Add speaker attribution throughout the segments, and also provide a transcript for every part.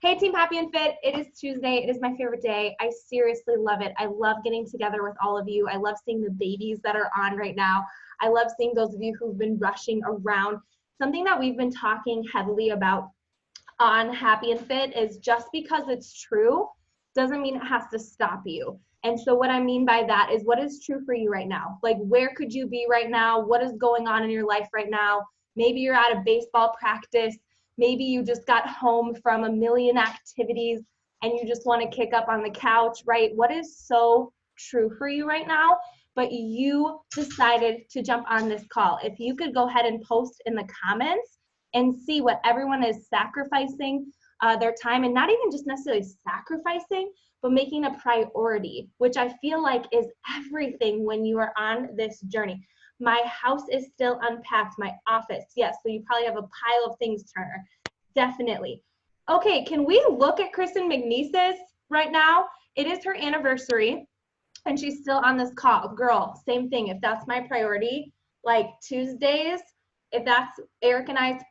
Speaker 1: Hey, Team Happy and Fit. It is Tuesday. It is my favorite day. I seriously love it. I love getting together with all of you. I love seeing the babies that are on right now. I love seeing those of you who've been rushing around. Something that we've been talking heavily about on Happy and Fit is just because it's true doesn't mean it has to stop you. And so what I mean by that is what is true for you right now? Like, where could you be right now? What is going on in your life right now? Maybe you're at a baseball practice. Maybe you just got home from a million activities and you just want to kick up on the couch, right? What is so true for you right now? But you decided to jump on this call. If you could go ahead and post in the comments and see what everyone is sacrificing their time, and not even just necessarily sacrificing, but making a priority, which I feel like is everything when you are on this journey. My house is still unpacked, my office, yes, so you probably have a pile of things, Turner, definitely. Okay, can we look at Kristen McNeese's right now? It is her anniversary, and she's still on this call. Girl, same thing, if that's my priority, like Tuesdays, if that's Eric and I's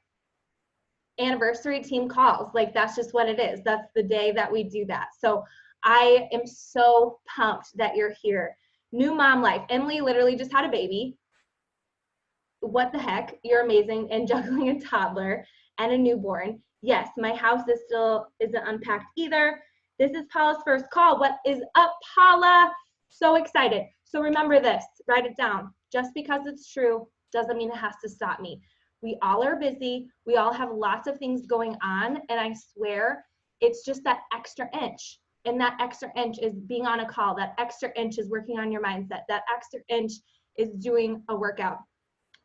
Speaker 1: anniversary team calls, like that's just what it is. That's the day that we do that. So I am so pumped that you're here. New mom life. Emily literally just had a baby. What the heck? You're amazing. And juggling a toddler and a newborn. Yes, my house is still isn't unpacked either. This is Paula's first call. What is up, Paula? So excited. So remember this, write it down. Just because it's true doesn't mean it has to stop me. We all are busy. We all have lots of things going on. And I swear it's just that extra inch. And that extra inch is being on a call. That extra inch is working on your mindset. That extra inch is doing a workout.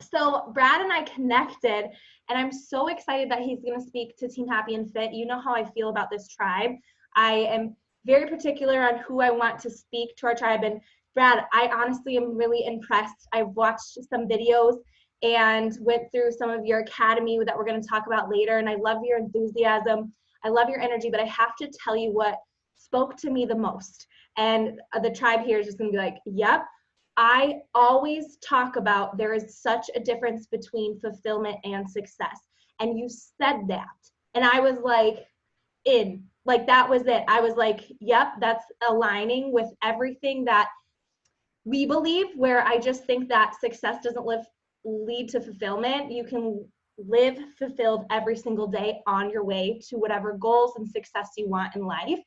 Speaker 1: So Brad and I connected, and I'm so excited that he's going to speak to Team Happy and Fit. You know how I feel about this tribe. I am very particular on who I want to speak to our tribe. And Brad, I honestly am really impressed. I've watched some videos and went through some of your academy that we're going to talk about later. And I love your enthusiasm. I love your energy, but I have to tell you what spoke to me the most. And the tribe here is just going to be like, yep. I always talk about there is such a difference between fulfillment and success. And you said that. And I was like, like that was it. I was like, yep, that's aligning with everything that we believe, where I just think that success doesn't lead to fulfillment. You can live fulfilled every single day on your way to whatever goals and success you want in life.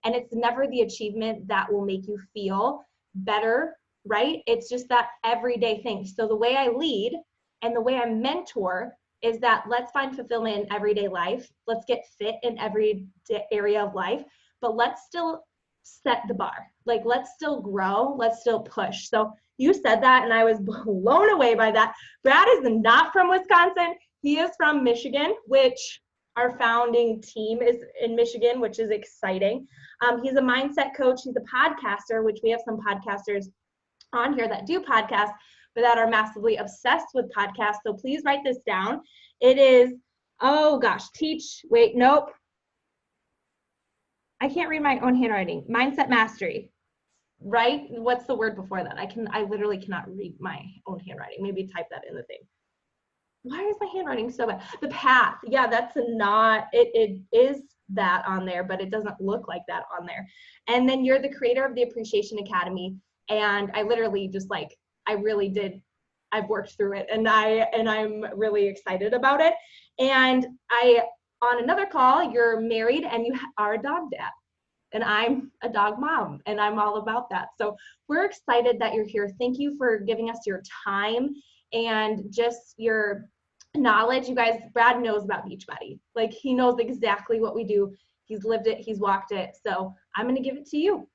Speaker 1: And it's never the achievement that will make you feel better, right? It's just that everyday thing. So the way I lead and the way I mentor is that let's find fulfillment in everyday life. Let's get fit in every area of life, but let's still set the bar. Like, let's still grow. Let's still push. So you said that, and I was blown away by that. Brad is not from Wisconsin. He is from Michigan, which our founding team is in Michigan, which is exciting. He's a mindset coach. He's a podcaster, which we have some podcasters on here that do podcasts, but that are massively obsessed with podcasts. So please write this down. It is, oh gosh, I can't read my own handwriting. Mindset mastery, right? What's the word before that? I literally cannot read my own handwriting. Maybe type that in the thing. Why is my handwriting so bad? The path. Yeah, that's not, it is that on there, but it doesn't look like that on there. And then you're the creator of the Appreciation Academy. And I literally just like, I've worked through it, and I'm really excited about it. And on another call, you're married and you are a dog dad, and I'm a dog mom, and I'm all about that. So we're excited that you're here. Thank you for giving us your time and just your knowledge. You guys, Brad knows about Beachbody. Like, he knows exactly what we do. He's lived it, he's walked it. So I'm going to give it to you.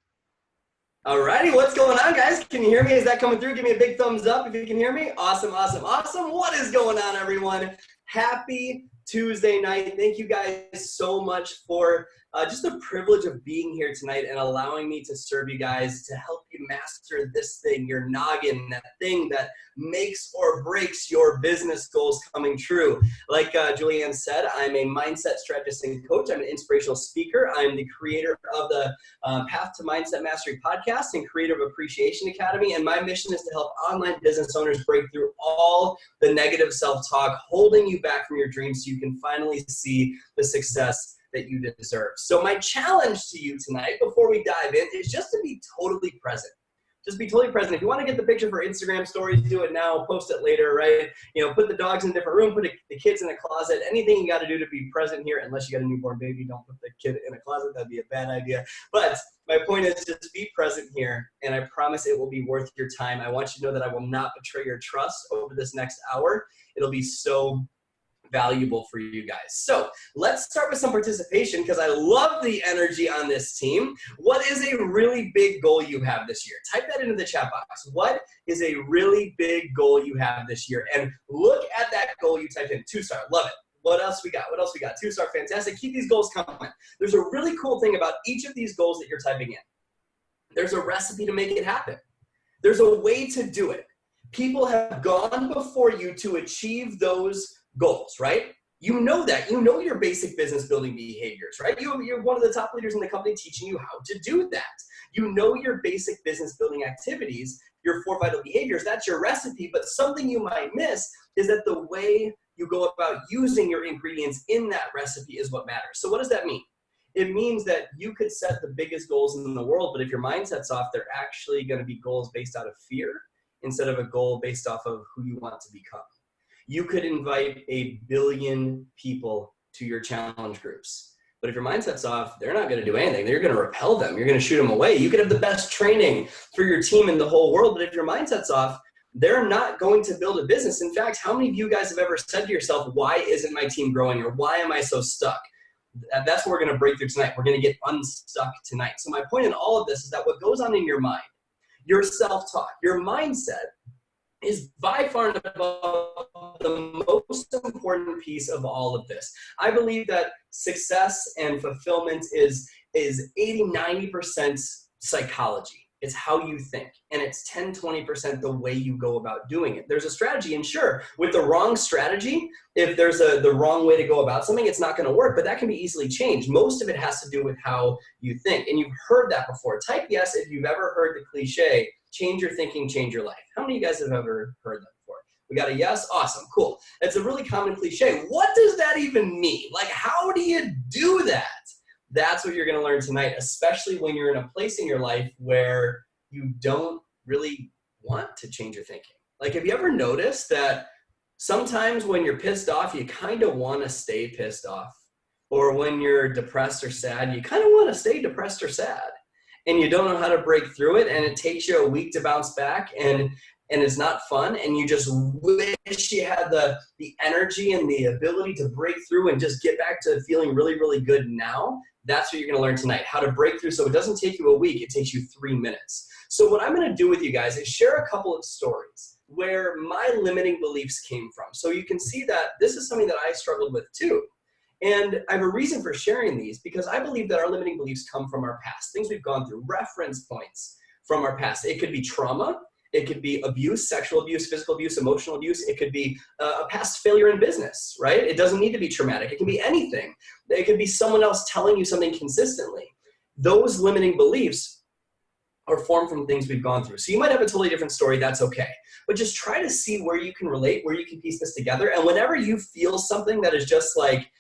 Speaker 2: Alrighty, what's going on, guys? Can you hear me? Is that coming through? Give me a big thumbs up if you can hear me. Awesome, awesome, awesome. What is going on, everyone? Happy Tuesday night. Thank you guys so much for just the privilege of being here tonight and allowing me to serve you guys, to help you master this thing, your noggin, that thing that makes or breaks your business goals coming true. Like Julianne said, I'm a mindset strategist and coach. I'm an inspirational speaker. I'm the creator of the Path to Mindset Mastery podcast and creator of Appreciation Academy. And my mission is to help online business owners break through all the negative self-talk holding you back from your dreams so you can finally see the success that you deserve. So my challenge to you tonight, before we dive in, is just to be totally present. Just be totally present. If you want to get the picture for Instagram stories, do it now, post it later, right? You know, put the dogs in a different room, put the kids in a closet, anything you got to do to be present here. Unless you got a newborn baby, don't put the kid in a closet. That'd be a bad idea. But my point is just be present here, and I promise it will be worth your time. I want you to know that I will not betray your trust over this next hour. It'll be so valuable for you guys. So let's start with some participation because I love the energy on this team. What is a really big goal you have this year? Type that into the chat box. What is a really big goal you have this year? And look at that goal you typed in. 2-star, love it. What else we got? What else we got? 2-star, fantastic. Keep these goals coming. There's a really cool thing about each of these goals that you're typing in. There's a recipe to make it happen. There's a way to do it. People have gone before you to achieve those goals, right? You know that. You know your basic business building behaviors, right? You're one of the top leaders in the company teaching you how to do that. You know your basic business building activities, your 4 vital behaviors. That's your recipe, but something you might miss is that the way you go about using your ingredients in that recipe is what matters. So what does that mean? It means that you could set the biggest goals in the world, but if your mindset's off, they're actually going to be goals based out of fear instead of a goal based off of who you want to become. You could invite 1 billion people to your challenge groups. But if your mindset's off, they're not going to do anything. They're going to repel them. You're going to shoot them away. You could have the best training for your team in the whole world, but if your mindset's off, they're not going to build a business. In fact, how many of you guys have ever said to yourself, why isn't my team growing, or why am I so stuck? That's what we're going to break through tonight. We're going to get unstuck tonight. So my point in all of this is that what goes on in your mind, your self-talk, your mindset, is by far and above the most important piece of all of this. I believe that success and fulfillment is 80-90% psychology. It's how you think. And it's 10-20% the way you go about doing it. There's a strategy, and sure, with the wrong strategy, if there's the wrong way to go about something, it's not going to work, but that can be easily changed. Most of it has to do with how you think. And you've heard that before. Type yes if you've ever heard the cliche, change your thinking, change your life. How many of you guys have ever heard that before? We got a yes? Awesome, cool. It's a really common cliche. What does that even mean? Like, how do you do that? That's what you're going to learn tonight, especially when you're in a place in your life where you don't really want to change your thinking. Like, have you ever noticed that sometimes when you're pissed off, you kind of want to stay pissed off? Or when you're depressed or sad, you kind of want to stay depressed or sad. And you don't know how to break through it, and it takes you a week to bounce back, and it's not fun, and you just wish you had the energy and the ability to break through and just get back to feeling really, really good now. That's what you're going to learn tonight, how to break through so it doesn't take you a week, it takes you 3 minutes. So what I'm going to do with you guys is share a couple of stories where my limiting beliefs came from. So you can see that this is something that I struggled with too. And I have a reason for sharing these because I believe that our limiting beliefs come from our past, things we've gone through, reference points from our past. It could be trauma. It could be abuse, sexual abuse, physical abuse, emotional abuse. It could be a past failure in business, right? It doesn't need to be traumatic. It can be anything. It could be someone else telling you something consistently. Those limiting beliefs are formed from things we've gone through. So you might have a totally different story. That's okay. But just try to see where you can relate, where you can piece this together. And whenever you feel something that is just like,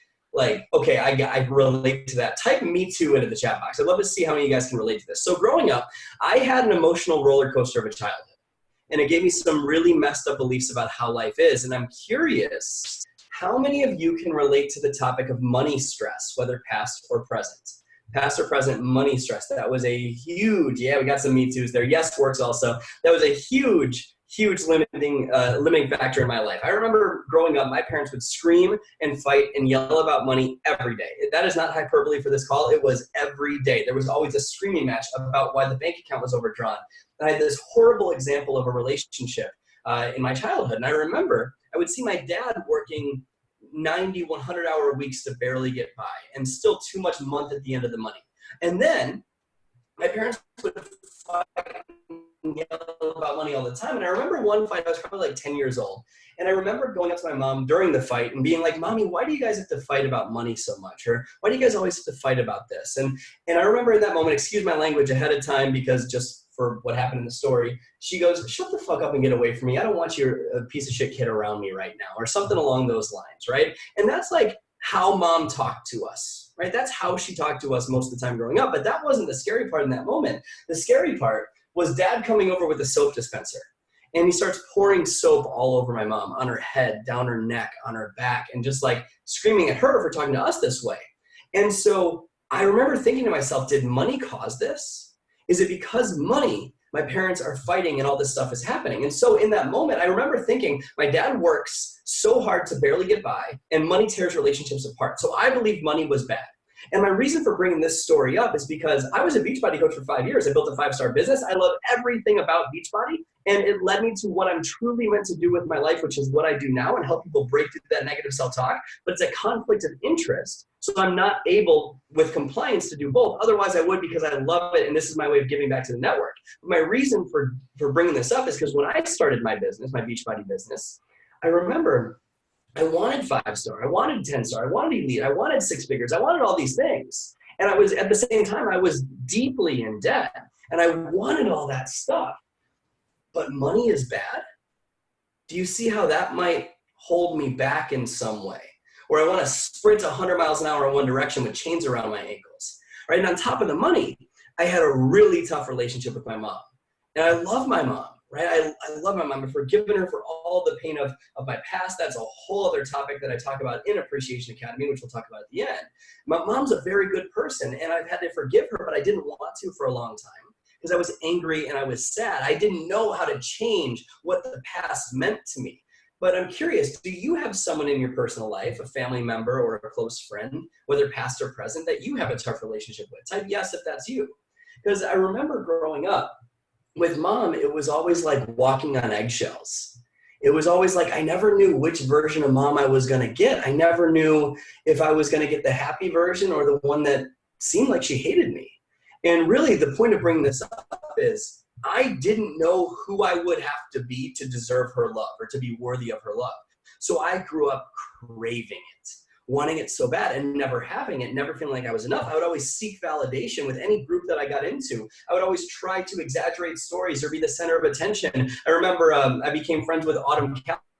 Speaker 2: okay, I relate to that, type me too into the chat box. I'd love to see how many of you guys can relate to this. So growing up, I had an emotional roller coaster of a childhood. And it gave me some really messed up beliefs about how life is. And I'm curious, how many of you can relate to the topic of money stress, whether past or present? Past or present money stress. That was a huge, yeah, we got some Me Too's there. Yes works also. That was a huge limiting factor in my life. I remember growing up, my parents would scream and fight and yell about money every day. That is not hyperbole for this call. It was every day. There was always a screaming match about why the bank account was overdrawn. I had this horrible example of a relationship in my childhood. And I remember I would see my dad working 90, 100-hour weeks to barely get by and still too much month at the end of the money. And then my parents would fight and yell about money all the time. And I remember one fight, I was probably like 10 years old. And I remember going up to my mom during the fight and being like, Mommy, why do you guys have to fight about money so much? Or why do you guys always have to fight about this? And I remember in that moment, excuse my language ahead of time because just for what happened in the story, she goes, shut the fuck up and get away from me. I don't want your piece of shit kid around me right now, or something along those lines, right? And that's like how mom talked to us, right? That's how she talked to us most of the time growing up, but that wasn't the scary part in that moment. The scary part was dad coming over with a soap dispenser. And he starts pouring soap all over my mom, on her head, down her neck, on her back, and just like screaming at her for talking to us this way. And so I remember thinking to myself, did money cause this? Is it because money, my parents are fighting and all this stuff is happening? And so in that moment, I remember thinking, my dad works so hard to barely get by, and money tears relationships apart. So I believe money was bad. And my reason for bringing this story up is because I was a Beachbody coach for 5 years. I built a 5-star business. I love everything about Beachbody, and it led me to what I'm truly meant to do with my life, which is what I do now and help people break through that negative self-talk. But it's a conflict of interest, so I'm not able with compliance to do both. Otherwise, I would, because I love it, and this is my way of giving back to the network. But my reason for bringing this up is because when I started my business, my Beachbody business, I remember I wanted 5-star, I wanted 10-star, I wanted elite, I wanted 6 figures, I wanted all these things. And I was, at the same time, I was deeply in debt, and I wanted all that stuff. But money is bad? Do you see how that might hold me back in some way? Or I want to sprint 100 miles an hour in one direction with chains around my ankles, right? And on top of the money, I had a really tough relationship with my mom. And I love my mom. Right? I love my mom. I've forgiven her for all the pain of my past. That's a whole other topic that I talk about in Appreciation Academy, which we'll talk about at the end. My mom's a very good person, and I've had to forgive her, but I didn't want to for a long time because I was angry and I was sad. I didn't know how to change what the past meant to me. But I'm curious, do you have someone in your personal life, a family member or a close friend, whether past or present, that you have a tough relationship with? Type yes if that's you. Because I remember growing up, with mom, it was always like walking on eggshells. It was always like I never knew which version of mom I was going to get. I never knew if I was going to get the happy version or the one that seemed like she hated me. And really the point of bringing this up is I didn't know who I would have to be to deserve her love or to be worthy of her love. So I grew up craving it, wanting it so bad and never having it, never feeling like I was enough. I would always seek validation with any group that I got into. I would always try to exaggerate stories or be the center of attention. I remember I became friends with Autumn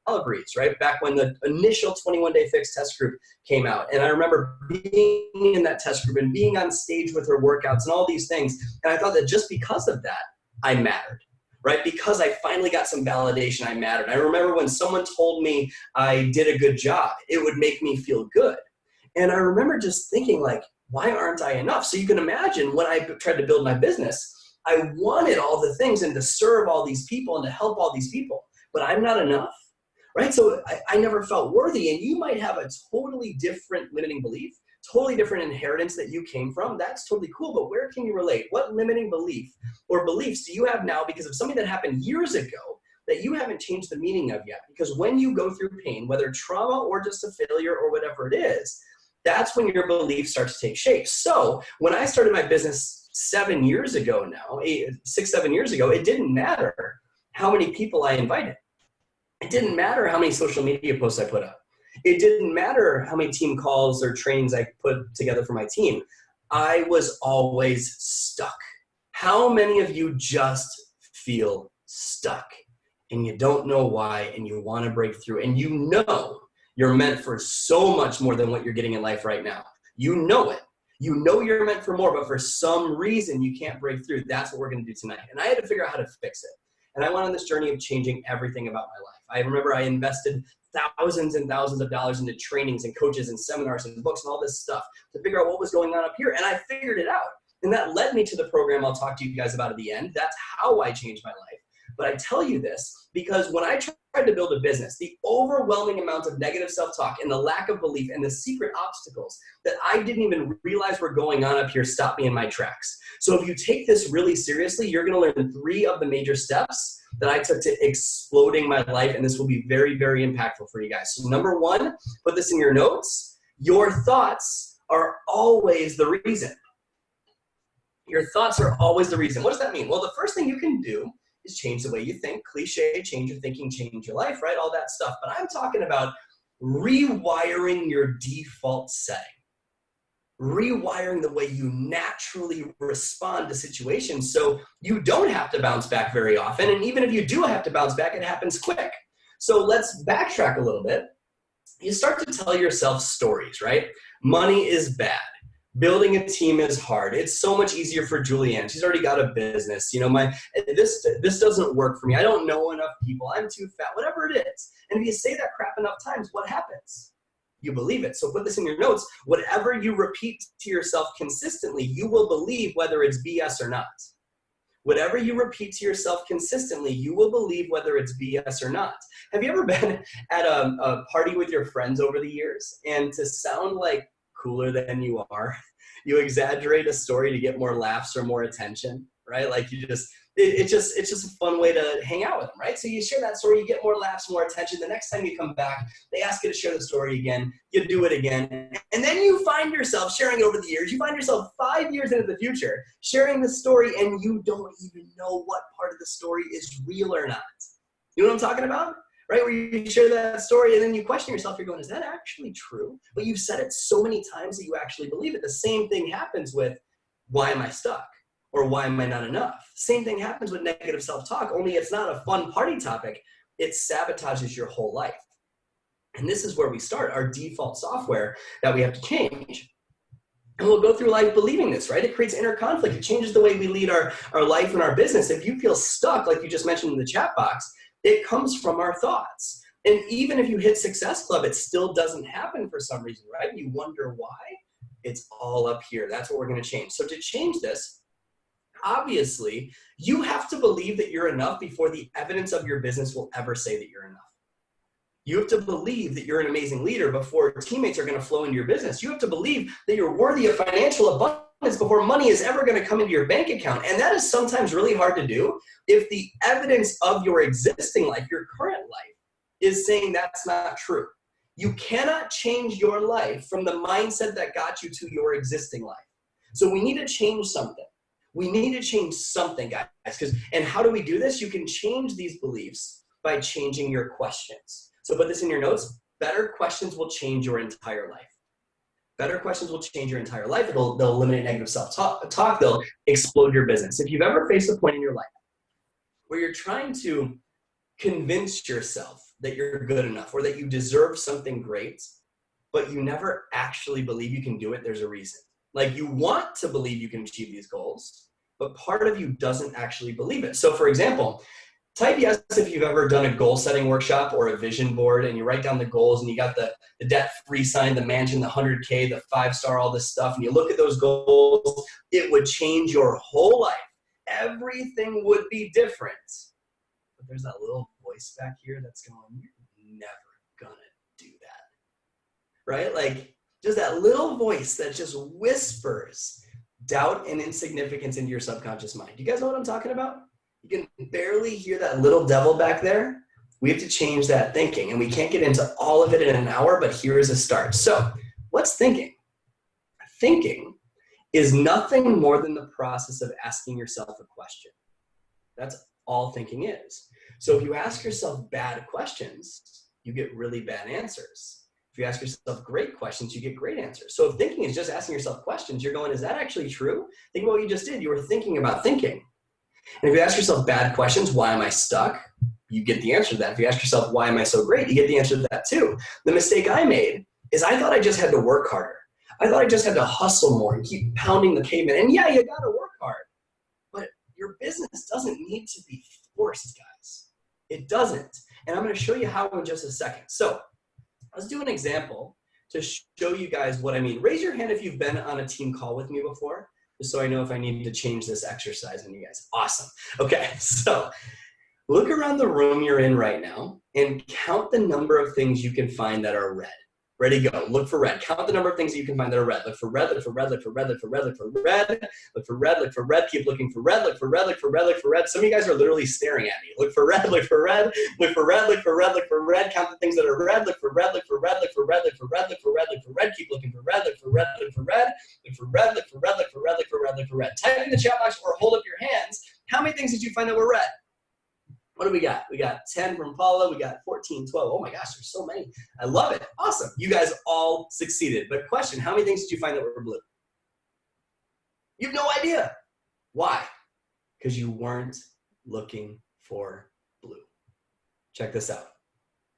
Speaker 2: Calabrese, right? Back when the initial 21-day fix test group came out. And I remember being in that test group and being on stage with her workouts and all these things. And I thought that just because of that, I mattered. Right? Because I finally got some validation, I mattered. I remember when someone told me I did a good job, it would make me feel good. And I remember just thinking like, why aren't I enough? So you can imagine when I tried to build my business, I wanted all the things and to serve all these people and to help all these people, but I'm not enough, right? So I never felt worthy. And you might have a totally different limiting belief, totally different inheritance that you came from. That's totally cool, but where can you relate? What limiting belief or beliefs do you have now because of something that happened years ago that you haven't changed the meaning of yet? Because when you go through pain, whether trauma or just a failure or whatever it is, that's when your belief starts to take shape. So when I started my business 7 years ago now, 6, 7 years ago, it didn't matter how many people I invited. It didn't matter how many social media posts I put up. It didn't matter how many team calls or trainings I put together for my team. I was always stuck. How many of you just feel stuck and you don't know why and you want to break through and you know you're meant for so much more than what you're getting in life right now? You know it. You know you're meant for more, but for some reason you can't break through. That's what we're going to do tonight. And I had to figure out how to fix it. And I went on this journey of changing everything about my life. I remember I invested thousands and thousands of dollars into trainings and coaches and seminars and books and all this stuff to figure out what was going on up here. And I figured it out. And that led me to the program I'll talk to you guys about at the end. That's how I changed my life. But I tell you this because when I tried to build a business, the overwhelming amount of negative self-talk and the lack of belief and the secret obstacles that I didn't even realize were going on up here stopped me in my tracks. So if you take this really seriously, you're going to learn 3 of the major steps that I took to exploding my life, and this will be very, very impactful for you guys. So number 1, put this in your notes. Your thoughts are always the reason. Your thoughts are always the reason. What does that mean? Well, the first thing you can do is change the way you think. Cliche, change your thinking, change your life, right? All that stuff. But I'm talking about rewiring your default setting. Rewiring the way you naturally respond to situations so you don't have to bounce back very often. And even if you do have to bounce back, it happens quick. So let's backtrack a little bit. You start to tell yourself stories, right? Money is bad. Building a team is hard. It's so much easier for Julianne. She's already got a business. You know, this doesn't work for me. I don't know enough people. I'm too fat, whatever it is. And if you say that crap enough times, what happens? You believe it. So put this in your notes. Whatever you repeat to yourself consistently, you will believe whether it's BS or not. Whatever you repeat to yourself consistently, you will believe whether it's BS or not. Have you ever been at a party with your friends over the years, and to sound like cooler than you are, you exaggerate a story to get more laughs or more attention, right? Like it's just a fun way to hang out with them, right? So you share that story, you get more laughs, more attention. The next time you come back, they ask you to share the story again, you do it again. And then you find yourself sharing over the years, you find yourself 5 years into the future, sharing the story, and you don't even know what part of the story is real or not. You know what I'm talking about? Right, where you share that story and then you question yourself, you're going, is that actually true? But you've said it so many times that you actually believe it. The same thing happens with, why am I stuck? Or why am I not enough? Same thing happens with negative self-talk, only it's not a fun party topic. It sabotages your whole life. And this is where we start, our default software that we have to change. And we'll go through life believing this, right? It creates inner conflict. It changes the way we lead our life and our business. If you feel stuck, like you just mentioned in the chat box, it comes from our thoughts. And even if you hit Success Club, it still doesn't happen for some reason, right? You wonder why? It's all up here. That's what we're going to change. So to change this, obviously, you have to believe that you're enough before the evidence of your business will ever say that you're enough. You have to believe that you're an amazing leader before teammates are going to flow into your business. You have to believe that you're worthy of financial abundance before money is ever going to come into your bank account. And that is sometimes really hard to do if the evidence of your existing life, your current life, is saying that's not true. You cannot change your life from the mindset that got you to your existing life. So we need to change something. We need to change something, guys. And how do we do this? You can change these beliefs by changing your questions. So put this in your notes. Better questions will change your entire life. Better questions will change your entire life. They'll eliminate negative self-talk. They'll explode your business. If you've ever faced a point in your life where you're trying to convince yourself that you're good enough or that you deserve something great, but you never actually believe you can do it, there's a reason. Like, you want to believe you can achieve these goals, but part of you doesn't actually believe it. So for example, type yes if you've ever done a goal setting workshop or a vision board and you write down the goals and you got the debt-free sign, the mansion, the 100K, the 5-star, all this stuff, and you look at those goals, it would change your whole life. Everything would be different. But there's that little voice back here that's going, you're never gonna do that, right? Like, just that little voice that just whispers doubt and insignificance into your subconscious mind. You guys know what I'm talking about? You can barely hear that little devil back there. We have to change that thinking, and we can't get into all of it in an hour, but here is a start. So what's thinking? Thinking is nothing more than the process of asking yourself a question. That's all thinking is. So if you ask yourself bad questions, you get really bad answers. If you ask yourself great questions, you get great answers. So if thinking is just asking yourself questions, you're going, is that actually true? Think about what you just did. You were thinking about thinking. And if you ask yourself bad questions, why am I stuck? You get the answer to that. If you ask yourself, why am I so great? You get the answer to that too. The mistake I made is I thought I just had to work harder. I thought I just had to hustle more and keep pounding the pavement. And yeah, you got to work hard. But your business doesn't need to be forced, guys. It doesn't. And I'm going to show you how in just a second. So let's do an example to show you guys what I mean. Raise your hand if you've been on a team call with me before, just so I know if I need to change this exercise on you guys. Awesome. Okay, so look around the room you're in right now and count the number of things you can find that are red. Ready, go. Look for red. Count the number of things that you can find that are red. Look for red, look for red, look for red, look for red, look for red, look for red, look for red. Keep looking for red, look for red, look for red, look for red. Some of you guys are literally staring at me. Look for red, look for red, look for red, look for red, look for red. Count the things that are red. Look for red, look for red, look for red, look for red, look for red, look for red. Keep looking for red, look for red, look for red, look for red, look for red, look for red, look for red, look for red. Type in the chat box or hold up your hands. How many things did you find that were red? What do we got? We got 10 from Paula. We got 14, 12. Oh my gosh, there's so many. I love it. Awesome. You guys all succeeded. But question, how many things did you find that were blue? You have no idea. Why? Because you weren't looking for blue. Check this out.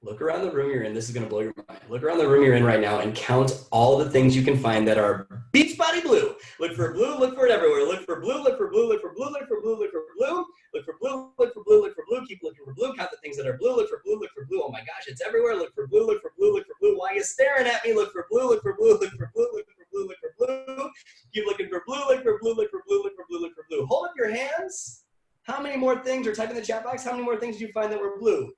Speaker 2: Look around the room you're in. This is going to blow your mind. Look around the room you're in right now and count all the things you can find that are Beachbody blue. Look for blue, look for it everywhere. Look for blue, look for blue, look for blue, look for blue, look for blue, look for blue, look for blue, look for blue. Keep looking for blue. Count the things that are blue. Look for blue, look for blue. Oh my gosh, it's everywhere. Look for blue, look for blue, look for blue. Why are you staring at me? Look for blue, look for blue, look for blue, look for blue, look for blue. Keep looking for blue, look for blue, look for blue, look for blue, look for blue. Hold up your hands. How many more things, or type in the chat box, how many more things did you find that were blue?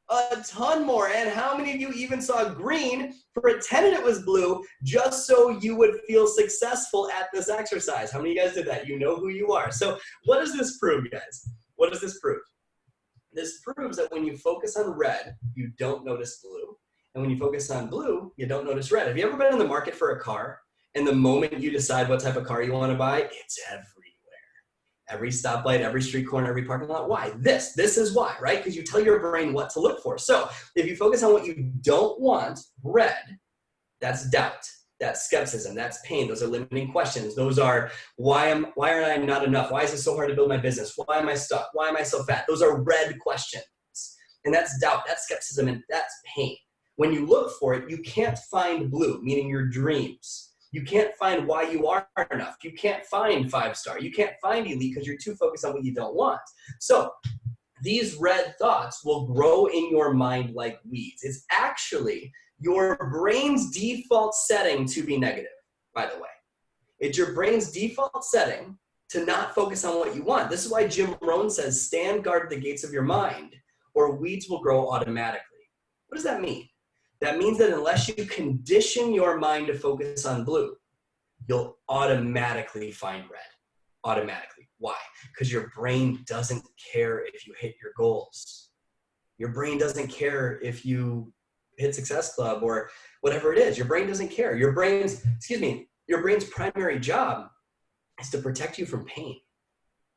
Speaker 2: A ton more. And how many of you even saw green, pretended it was blue, just so you would feel successful at this exercise? How many of you guys did that? You know who you are. So what does this prove, guys? What does this prove? This proves that when you focus on red, you don't notice blue. And when you focus on blue, you don't notice red. Have you ever been in the market for a car, and the moment you decide what type of car you want to buy, it's everywhere? Every stoplight, every street corner, every parking lot. Why? This is why, right? Because you tell your brain what to look for. So if you focus on what you don't want, red, that's doubt, that's skepticism, that's pain. Those are limiting questions. Those are, why aren't I not enough? Why is it so hard to build my business? Why am I stuck? Why am I so fat? Those are red questions. And that's doubt, that's skepticism, and that's pain. When you look for it, you can't find blue, meaning your dreams. You can't find why you are enough. You can't find 5-star. You can't find elite because you're too focused on what you don't want. So these red thoughts will grow in your mind like weeds. It's actually your brain's default setting to be negative, by the way. It's your brain's default setting to not focus on what you want. This is why Jim Rohn says, stand guard at the gates of your mind, or weeds will grow automatically. What does that mean? That means that unless you condition your mind to focus on blue, you'll automatically find red. Automatically. Why? Because your brain doesn't care if you hit your goals. Your brain doesn't care if you hit Success Club or whatever it is. Your brain doesn't care. Your brain's primary job is to protect you from pain.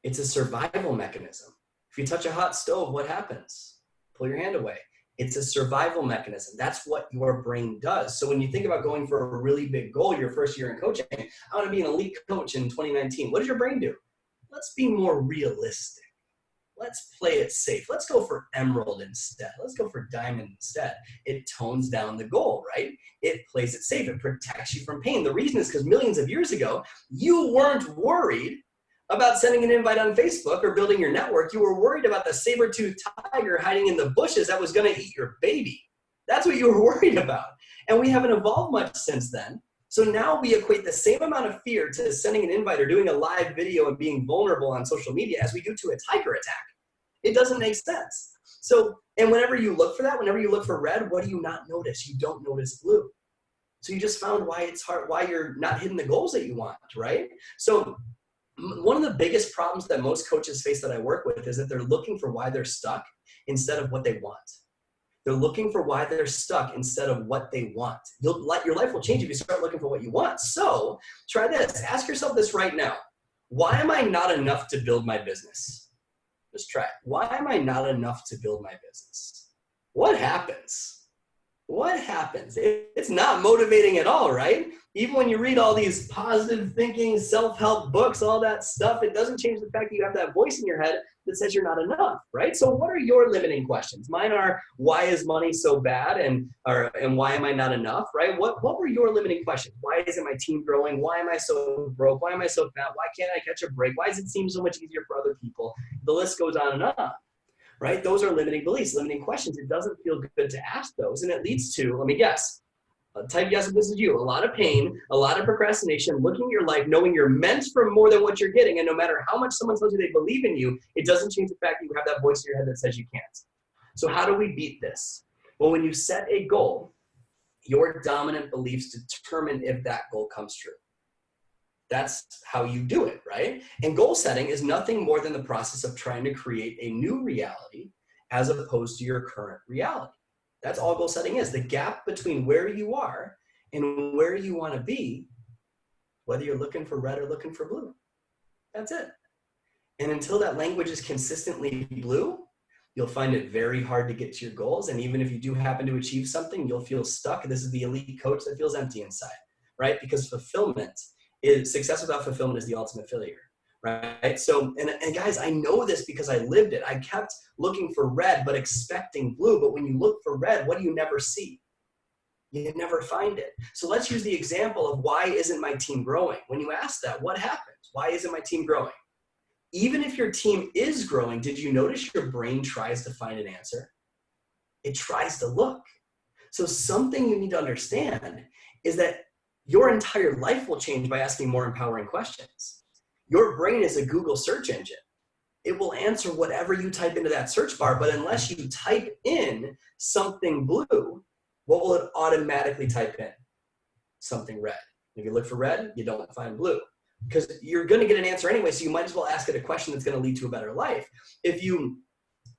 Speaker 2: It's a survival mechanism. If you touch a hot stove, what happens? Pull your hand away. It's a survival mechanism. That's what your brain does. So when you think about going for a really big goal your first year in coaching, I want to be an elite coach in 2019. What does your brain do? Let's be more realistic. Let's play it safe. Let's go for emerald instead. Let's go for diamond instead. It tones down the goal, right? It plays it safe. It protects you from pain. The reason is because millions of years ago, you weren't worried about sending an invite on Facebook or building your network. You were worried about the saber-toothed tiger hiding in the bushes that was going to eat your baby. That's what you were worried about. And we haven't evolved much since then. So now we equate the same amount of fear to sending an invite or doing a live video and being vulnerable on social media as we do to a tiger attack. It doesn't make sense. So, and whenever you look for that, whenever you look for red, what do you not notice? You don't notice blue. So you just found why it's hard, why you're not hitting the goals that you want, right? So one of the biggest problems that most coaches face that I work with is that they're looking for why they're stuck instead of what they want. They're looking for why they're stuck instead of what they want. Your life will change if you start looking for what you want. So try this. Ask yourself this right now. Why am I not enough to build my business? Just try it. Why am I not enough to build my business? What happens? What happens? It's not motivating at all, right? Even when you read all these positive thinking, self-help books, all that stuff, it doesn't change the fact that you have that voice in your head that says you're not enough, right? So what are your limiting questions? Mine are, why is money so bad? And why am I not enough, right? What were your limiting questions? Why isn't my team growing? Why am I so broke? Why am I so fat? Why can't I catch a break? Why does it seem so much easier for other people? The list goes on and on. Right? Those are limiting beliefs, limiting questions. It doesn't feel good to ask those. And it leads to, let me guess, type yes if this is you, a lot of pain, a lot of procrastination, looking at your life, knowing you're meant for more than what you're getting. And no matter how much someone tells you they believe in you, it doesn't change the fact that you have that voice in your head that says you can't. So how do we beat this? Well, when you set a goal, your dominant beliefs determine if that goal comes true. That's how you do it, right? And goal setting is nothing more than the process of trying to create a new reality as opposed to your current reality. That's all goal setting is. The gap between where you are and where you want to be, whether you're looking for red or looking for blue. That's it. And until that language is consistently blue, you'll find it very hard to get to your goals. And even if you do happen to achieve something, you'll feel stuck. This is the elite coach that feels empty inside, right? Because success without fulfillment is the ultimate failure. right? So, and guys, I know this because I lived it. I kept looking for red, but expecting blue. But when you look for red, what do you never see? You never find it. So let's use the example of why isn't my team growing? When you ask that, what happens? Why isn't my team growing? Even if your team is growing, did you notice your brain tries to find an answer? It tries to look. So something you need to understand is that your entire life will change by asking more empowering questions. Your brain is a Google search engine. It will answer whatever you type into that search bar, but unless you type in something blue, what will it automatically type in? Something red. If you look for red, you don't find blue, because you're going to get an answer anyway, so you might as well ask it a question that's going to lead to a better life. If you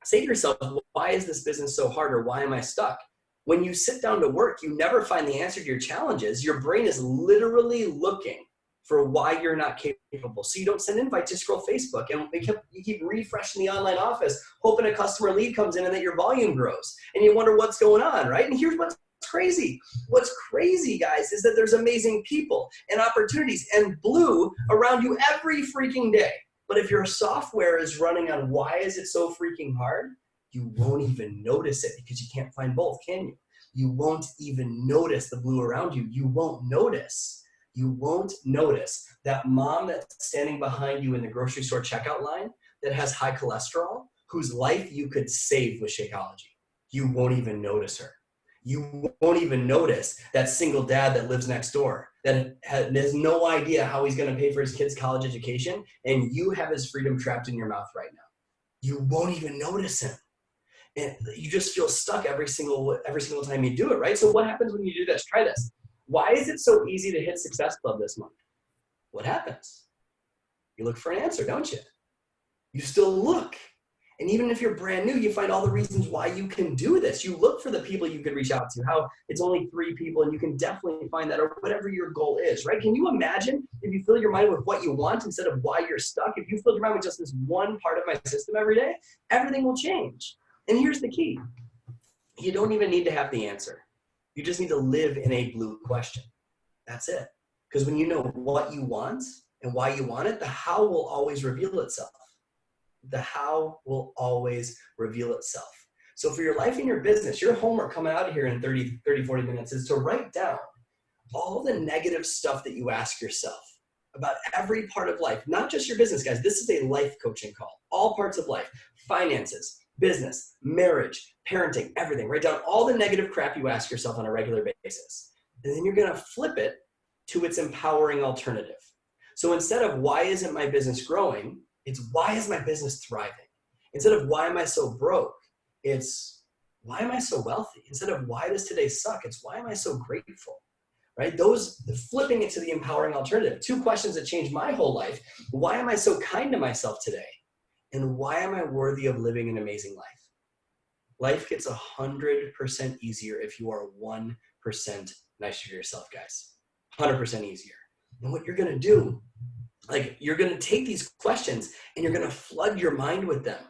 Speaker 2: say to yourself, why is this business so hard, or why am I stuck? When you sit down to work, you never find the answer to your challenges. Your brain is literally looking for why you're not capable. So you don't send invites, just scroll Facebook, and you keep refreshing the online office, hoping a customer lead comes in and that your volume grows. And you wonder what's going on, right? And here's what's crazy. What's crazy, guys, is that there's amazing people and opportunities and blue around you every freaking day. But if your software is running on why is it so freaking hard, you won't even notice it, because you can't find both, can you? You won't even notice the blue around you. You won't notice that mom that's standing behind you in the grocery store checkout line that has high cholesterol, whose life you could save with Shakeology. You won't even notice her. You won't even notice that single dad that lives next door that has no idea how he's going to pay for his kid's college education, and you have his freedom trapped in your mouth right now. You won't even notice him. And you just feel stuck every single time you do it, right? So what happens when you do this? Try this. Why is it so easy to hit Success Club this month? What happens? You look for an answer, don't you? You still look. And even if you're brand new, you find all the reasons why you can do this. You look for the people you could reach out to, how it's only 3 people, and you can definitely find that, or whatever your goal is, right? Can you imagine if you fill your mind with what you want instead of why you're stuck? If you fill your mind with just this one part of my system every day, everything will change. And here's the key. You don't even need to have the answer. You just need to live in a blue question. That's it. Because when you know what you want and why you want it, the how will always reveal itself. The how will always reveal itself. So for your life and your business, your homework coming out of here in 30, 40 minutes is to write down all the negative stuff that you ask yourself about every part of life, not just your business, guys. This is a life coaching call. All parts of life, finances, business, marriage, parenting, everything. Write down all the negative crap you ask yourself on a regular basis. And then you're going to flip it to its empowering alternative. So instead of why isn't my business growing, it's why is my business thriving? Instead of why am I so broke, it's why am I so wealthy? Instead of why does today suck, it's why am I so grateful? Right? Those, flipping it to the empowering alternative. 2 questions that changed my whole life. Why am I so kind to myself today? And why am I worthy of living an amazing life? Life gets 100% easier if you are 1% nicer to yourself, guys. 100% easier. And what you're going to do, like, you're going to take these questions and you're going to flood your mind with them.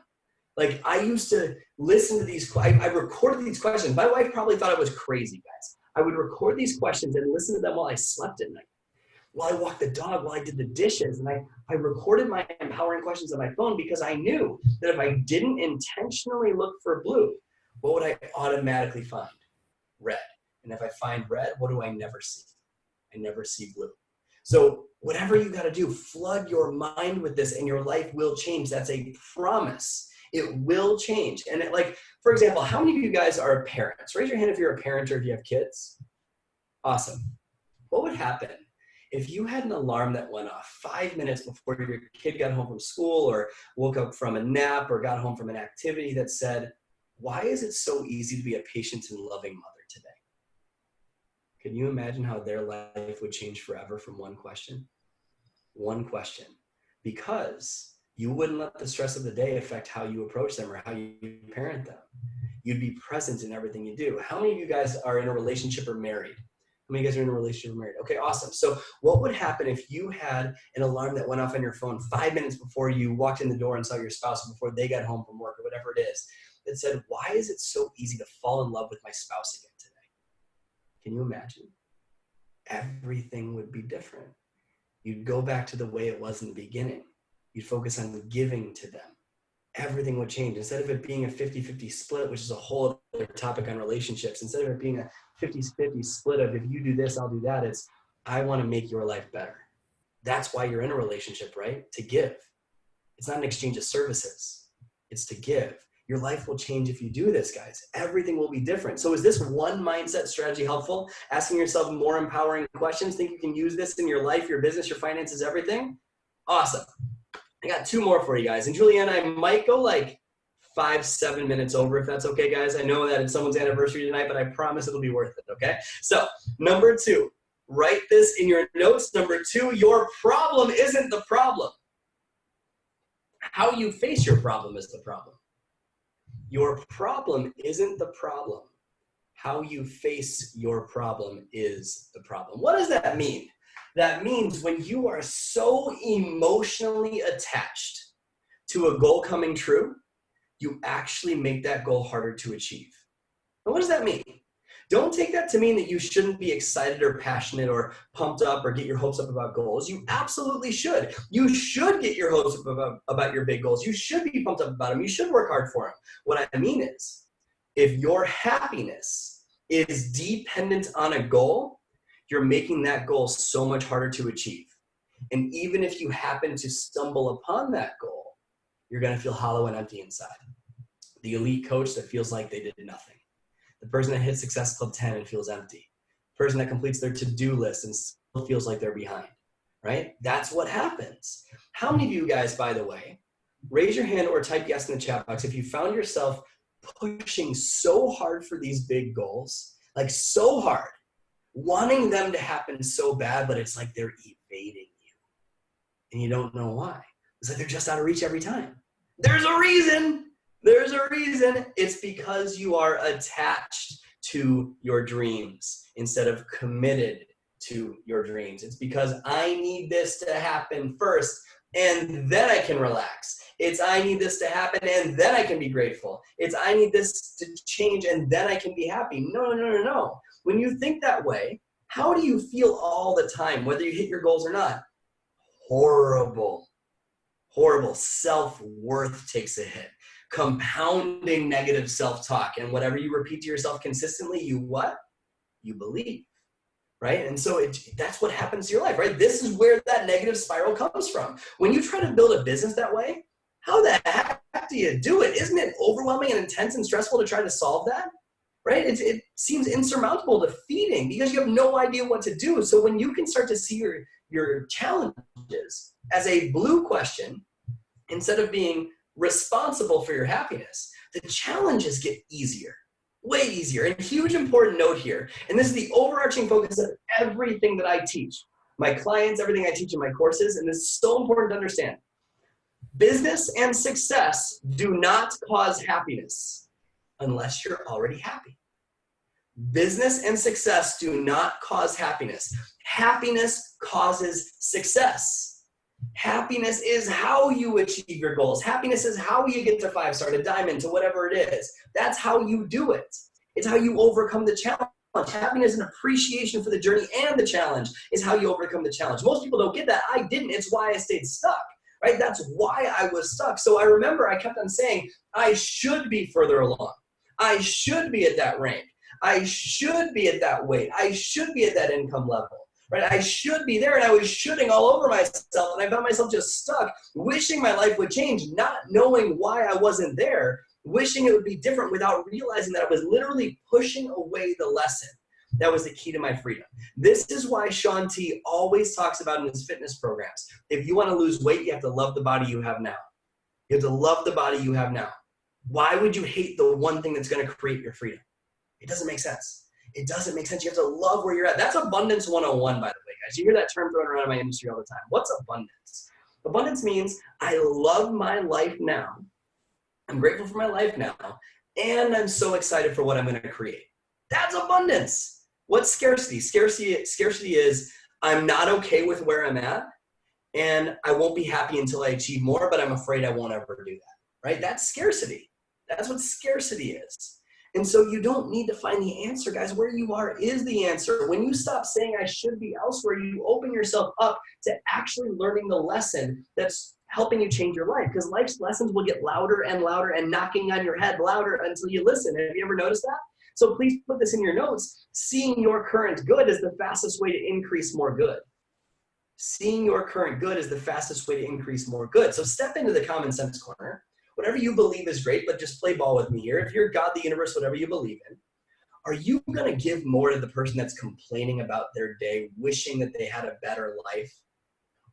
Speaker 2: Like, I used to listen to these, I recorded these questions. My wife probably thought I was crazy, guys. I would record these questions and listen to them while I slept at night, while I walked the dog, while I did the dishes. And I recorded my empowering questions on my phone, because I knew that if I didn't intentionally look for blue, what would I automatically find? Red. And if I find red, what do I never see? I never see blue. So whatever you got to do, flood your mind with this and your life will change. That's a promise. It will change. And like, for example, how many of you guys are parents? Raise your hand if you're a parent or if you have kids. Awesome. What would happen if you had an alarm that went off 5 minutes before your kid got home from school or woke up from a nap or got home from an activity that said, why is it so easy to be a patient and loving mother today? Can you imagine how their life would change forever from one question? One question. Because you wouldn't let the stress of the day affect how you approach them or how you parent them. You'd be present in everything you do. How many of you guys are in a relationship or married? How many of you guys are in a relationship or married? Okay, awesome. So what would happen if you had an alarm that went off on your phone 5 minutes before you walked in the door and saw your spouse, or before they got home from work, or whatever it is, that said, why is it so easy to fall in love with my spouse again today? Can you imagine? Everything would be different. You'd go back to the way it was in the beginning. you'd focus on giving to them. Everything would change. Instead of it being a 50-50 split, which is a whole other topic on relationships, instead of it being a 50-50 split of if you do this, I'll do that, it's I want to make your life better. That's why you're in a relationship, right? To give. It's not an exchange of services. It's to give. Your life will change if you do this, guys. Everything will be different. So is this one mindset strategy helpful? Asking yourself more empowering questions. Think you can use this in your life, your business, your finances, everything? Awesome. I got 2 more for you guys. And Julianne, I might go like 5-7 minutes over if that's okay, guys. I know that it's someone's anniversary tonight, but I promise it'll be worth it, okay? So number 2, write this in your notes. Number 2, your problem isn't the problem. How you face your problem is the problem. Your problem isn't the problem. How you face your problem is the problem. What does that mean? That means when you are so emotionally attached to a goal coming true, you actually make that goal harder to achieve. And what does that mean? Don't take that to mean that you shouldn't be excited or passionate or pumped up or get your hopes up about goals. You absolutely should. You should get your hopes up about your big goals. You should be pumped up about them. You should work hard for them. What I mean is, if your happiness is dependent on a goal, you're making that goal so much harder to achieve. And even if you happen to stumble upon that goal, you're going to feel hollow and empty inside. The elite coach that feels like they did nothing. The person that hits Success Club 10 and feels empty. The person that completes their to-do list and still feels like they're behind, right? That's what happens. How many of you guys, by the way, raise your hand or type yes in the chat box if you found yourself pushing so hard for these big goals, like so hard, wanting them to happen so bad, but it's like they're evading you and you don't know why. It's like they're just out of reach every time. There's a reason. There's a reason. It's because you are attached to your dreams instead of committed to your dreams. It's because I need this to happen first and then I can relax. It's I need this to happen and then I can be grateful. It's I need this to change and then I can be happy. No. When you think that way, how do you feel all the time, whether you hit your goals or not? Horrible. Horrible. Self-worth takes a hit. Compounding negative self-talk. And whatever you repeat to yourself consistently, you what? You believe, right? And so that's what happens to your life, right? This is where that negative spiral comes from. When you try to build a business that way, how the heck do you do it? Isn't it overwhelming and intense and stressful to try to solve that? Right? It seems insurmountable, defeating, because you have no idea what to do. So when you can start to see your challenges as a blue question, instead of being responsible for your happiness, the challenges get easier, way easier. And huge important note here, and this is the overarching focus of everything that I teach, my clients, everything I teach in my courses, and this is so important to understand. Business and success do not cause happiness unless you're already happy. Business and success do not cause happiness. Happiness causes success. Happiness is how you achieve your goals. Happiness is how you get to 5-star, to diamond, to whatever it is. That's how you do it. It's how you overcome the challenge. Happiness and appreciation for the journey and the challenge is how you overcome the challenge. Most people don't get that. I didn't. It's why I stayed stuck, right? That's why I was stuck. So I remember I kept on saying, I should be further along. I should be at that rank. I should be at that weight. I should be at that income level, right? I should be there, and I was shooting all over myself, and I found myself just stuck, wishing my life would change, not knowing why I wasn't there, wishing it would be different without realizing that I was literally pushing away the lesson. That was the key to my freedom. This is why Shaun T always talks about in his fitness programs. If you want to lose weight, you have to love the body you have now. You have to love the body you have now. Why would you hate the one thing that's going to create your freedom? It doesn't make sense. It doesn't make sense. You have to love where you're at. That's abundance 101, by the way, guys. You hear that term thrown around in my industry all the time. What's abundance? Abundance means I love my life now. I'm grateful for my life now. And I'm so excited for what I'm going to create. That's abundance. What's scarcity? Scarcity is I'm not okay with where I'm at, and I won't be happy until I achieve more, but I'm afraid I won't ever do that, right? That's scarcity. That's what scarcity is. And so you don't need to find the answer, guys. Where you are is the answer. When you stop saying I should be elsewhere, you open yourself up to actually learning the lesson that's helping you change your life, because life's lessons will get louder and louder and knocking on your head louder until you listen. Have you ever noticed that? So please put this in your notes. Seeing your current good is the fastest way to increase more good. Seeing your current good is the fastest way to increase more good. So step into the common sense corner. Whatever you believe is great, but just play ball with me here. If you're God, the universe, whatever you believe in, are you going to give more to the person that's complaining about their day, wishing that they had a better life?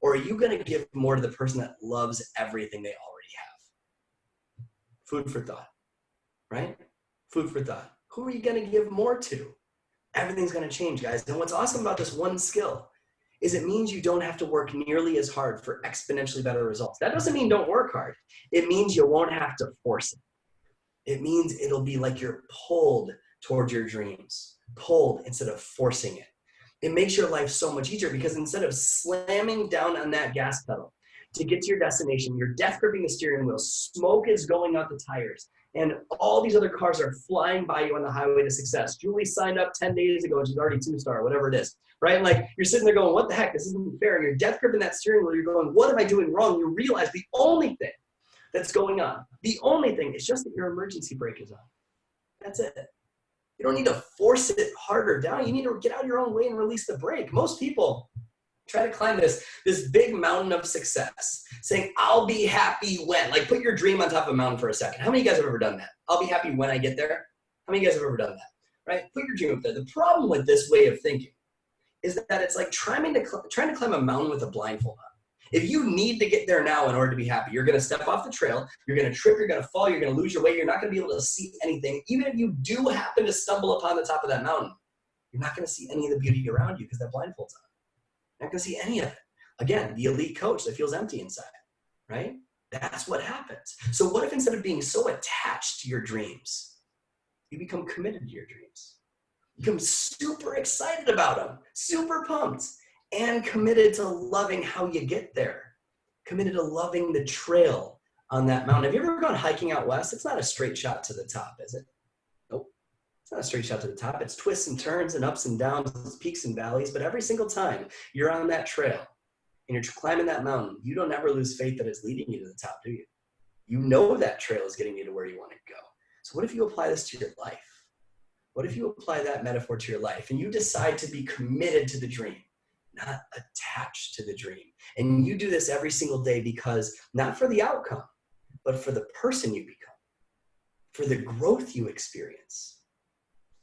Speaker 2: Or are you going to give more to the person that loves everything they already have? Food for thought, right? Food for thought. Who are you going to give more to? Everything's going to change, guys. And what's awesome about this one skill is it means you don't have to work nearly as hard for exponentially better results. That doesn't mean don't work hard. It means you won't have to force it. It means it'll be like you're pulled towards your dreams, pulled instead of forcing it. It makes your life so much easier because instead of slamming down on that gas pedal to get to your destination, you're death gripping the steering wheel, smoke is going out the tires, and all these other cars are flying by you on the highway to success. Julie signed up 10 days ago, she's already 2-star, whatever it is, right? And like you're sitting there going, what the heck, this isn't fair. And you're death gripping that steering wheel, you're going, what am I doing wrong? You realize the only thing that's going on, the only thing is just that your emergency brake is on. That's it. You don't need to force it harder down. You need to get out of your own way and release the brake. Most people try to climb this big mountain of success, saying, I'll be happy when. Like, put your dream on top of a mountain for a second. How many of you guys have ever done that? I'll be happy when I get there. How many of you guys have ever done that? Right? Put your dream up there. The problem with this way of thinking is that it's like trying to climb a mountain with a blindfold on. If you need to get there now in order to be happy, you're going to step off the trail, you're going to trip, you're going to fall, you're going to lose your way, you're not going to be able to see anything. Even if you do happen to stumble upon the top of that mountain, you're not going to see any of the beauty around you because that blindfold's on. You're not going to see any of it. Again, the elite coach that feels empty inside, right? That's what happens. So what if instead of being so attached to your dreams, you become committed to your dreams? You become super excited about them, super pumped, and committed to loving how you get there. Committed to loving the trail on that mountain. Have you ever gone hiking out west? It's not a straight shot to the top, is it? Nope. It's not a straight shot to the top. It's twists and turns and ups and downs, it's peaks and valleys. But every single time you're on that trail and you're climbing that mountain, you don't ever lose faith that it's leading you to the top, do you? You know that trail is getting you to where you want to go. So what if you apply this to your life? What if you apply that metaphor to your life and you decide to be committed to the dream, not attached to the dream? And you do this every single day because not for the outcome, but for the person you become, for the growth you experience.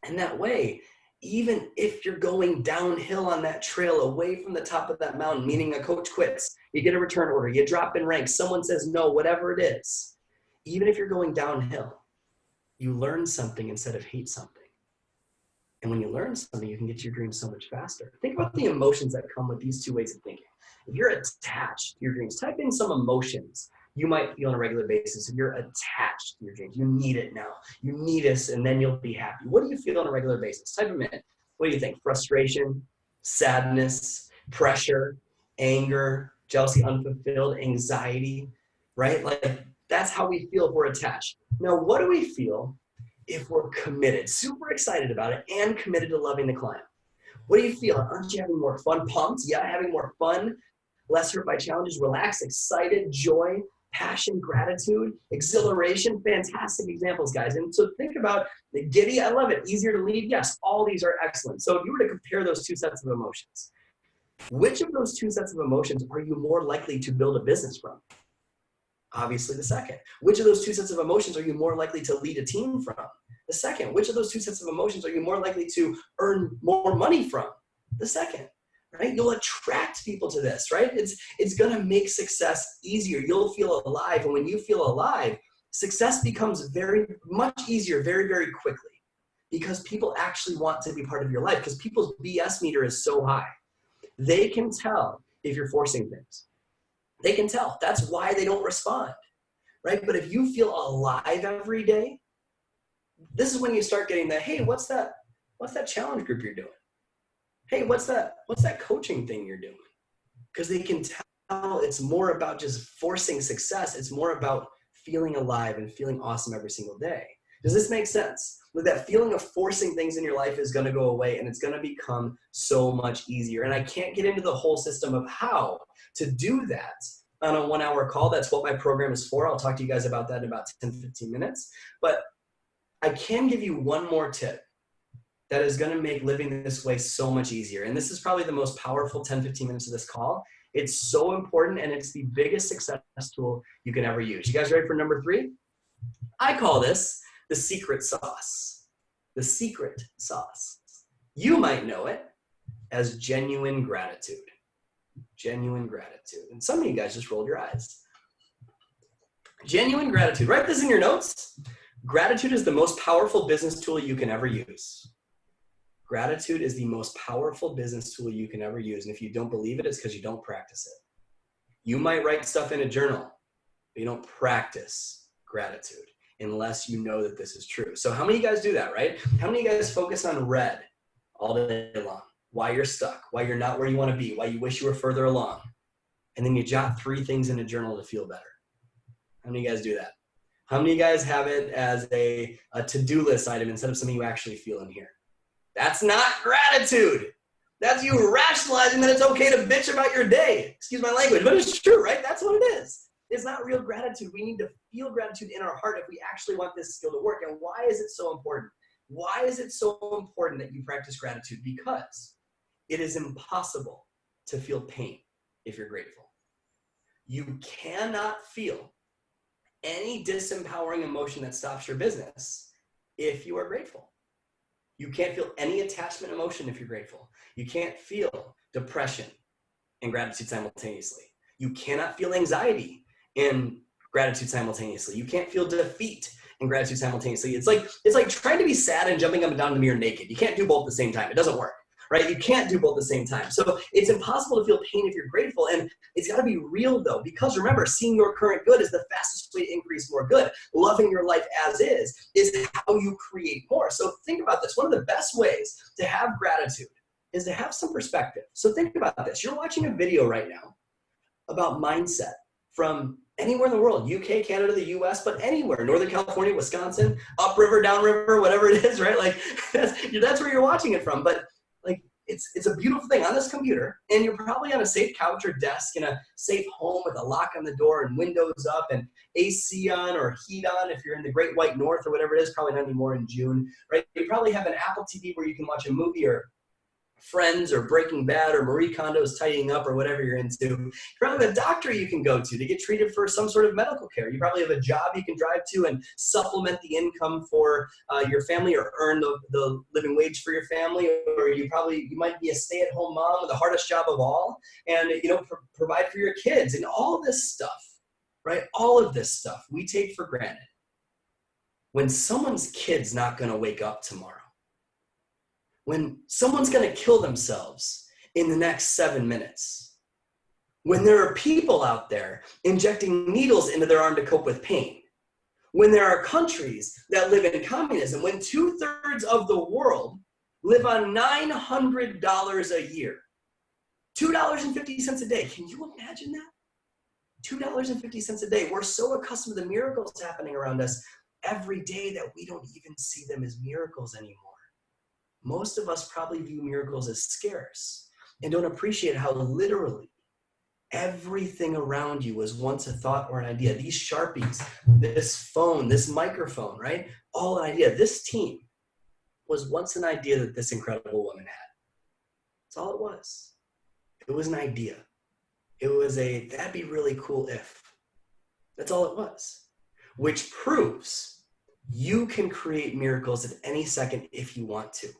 Speaker 2: And that way, even if you're going downhill on that trail away from the top of that mountain, meaning a coach quits, you get a return order, you drop in ranks, someone says no, whatever it is, even if you're going downhill, you learn something instead of hate something. And when you learn something, you can get to your dreams so much faster. Think about the emotions that come with these two ways of thinking. If you're attached to your dreams, type in some emotions you might feel on a regular basis. If you're attached to your dreams, you need it now. You need this, and then you'll be happy. What do you feel on a regular basis? Type them in. What do you think? Frustration, sadness, pressure, anger, jealousy, unfulfilled, anxiety, right? Like, that's how we feel if we're attached. Now, what do we feel if we're committed, super excited about it, and committed to loving the climb? What do you feel? Aren't you having more fun? Pumped? Yeah, having more fun, less hurt by challenges, relaxed, excited, joy, passion, gratitude, exhilaration. Fantastic examples, guys. And so think about the giddy. I love it. Easier to lead. Yes, all these are excellent. So if you were to compare those two sets of emotions, which of those two sets of emotions are you more likely to build a business from? Obviously the second. Which of those two sets of emotions are you more likely to lead a team from? The second. Which of those two sets of emotions are you more likely to earn more money from? The second, right? You'll attract people to this, right? It's gonna make success easier. You'll feel alive, and when you feel alive, success becomes very much easier very, very quickly because people actually want to be part of your life because people's BS meter is so high. They can tell if you're forcing things. They can tell. That's why they don't respond, right? But if you feel alive every day, this is when you start getting the, hey, what's that challenge group you're doing? Hey, what's that coaching thing you're doing? Because they can tell it's more about just forcing success. It's more about feeling alive and feeling awesome every single day. Does this make sense? With that feeling of forcing things in your life is going to go away and it's going to become so much easier. And I can't get into the whole system of how to do that on a 1 hour call. That's what my program is for. I'll talk to you guys about that in about 10, 15 minutes. But I can give you one more tip that is going to make living this way so much easier. And this is probably the most powerful 10, 15 minutes of this call. It's so important, and it's the biggest success tool you can ever use. You guys ready for number 3? I call this the secret sauce. The secret sauce. You might know it as genuine gratitude. Genuine gratitude. And some of you guys just rolled your eyes. Genuine gratitude. Write this in your notes. Gratitude is the most powerful business tool you can ever use. Gratitude is the most powerful business tool you can ever use. And if you don't believe it, it's because you don't practice it. You might write stuff in a journal, but you don't practice gratitude unless you know that this is true. So how many of you guys do that, right? How many of you guys focus on red all day long? Why you're stuck, why you're not where you want to be, why you wish you were further along. And then you jot 3 things in a journal to feel better. How many of you guys do that? How many of you guys have it as a to-do list item instead of something you actually feel in here? That's not gratitude. That's you rationalizing that it's okay to bitch about your day. Excuse my language, but it's true, right? That's what it is. It's not real gratitude. We need to feel gratitude in our heart if we actually want this skill to work. And why is it so important? Why is it so important that you practice gratitude? Because it is impossible to feel pain if you're grateful. You cannot feel any disempowering emotion that stops your business if you are grateful. You can't feel any attachment emotion if you're grateful. You can't feel depression and gratitude simultaneously. You cannot feel anxiety and gratitude simultaneously. You can't feel defeat and gratitude simultaneously. It's like trying to be sad and jumping up and down in the mirror naked. You can't do both at the same time. It doesn't work, right? You can't do both at the same time. So it's impossible to feel pain if you're grateful. And it's got to be real though, because remember, seeing your current good is the fastest way to increase more good. Loving your life as is how you create more. So think about this. One of the best ways to have gratitude is to have some perspective. So think about this. You're watching a video right now about mindset from anywhere in the world, UK, Canada, the US, but anywhere, Northern California, Wisconsin, upriver, downriver, whatever it is, right? Like that's where you're watching it from. But like, it's a beautiful thing on this computer, and you're probably on a safe couch or desk in a safe home with a lock on the door and windows up and AC on or heat on if you're in the Great White North or whatever it is, probably not anymore in June, right? You probably have an Apple TV where you can watch a movie or Friends or Breaking Bad or Marie Kondo's Tidying Up or whatever you're into. You probably have a doctor you can go to get treated for some sort of medical care. You probably have a job you can drive to and supplement the income for your family or earn the living wage for your family. Or you might be a stay-at-home mom with the hardest job of all and provide for your kids and all this stuff, right? All of this stuff we take for granted. When someone's kid's not going to wake up tomorrow, when someone's going to kill themselves in the next 7 minutes, when there are people out there injecting needles into their arm to cope with pain, when there are countries that live in communism, when 2/3 of the world live on $900 a year, $2.50 a day. Can you imagine that? $2.50 a day. We're so accustomed to the miracles happening around us every day that we don't even see them as miracles anymore. Most of us probably view miracles as scarce and don't appreciate how literally everything around you was once a thought or an idea. These Sharpies, this phone, this microphone, right? All an idea. This team was once an idea that this incredible woman had. That's all it was. It was an idea. It was that'd be really cool if. That's all it was. Which proves you can create miracles at any second if you want to.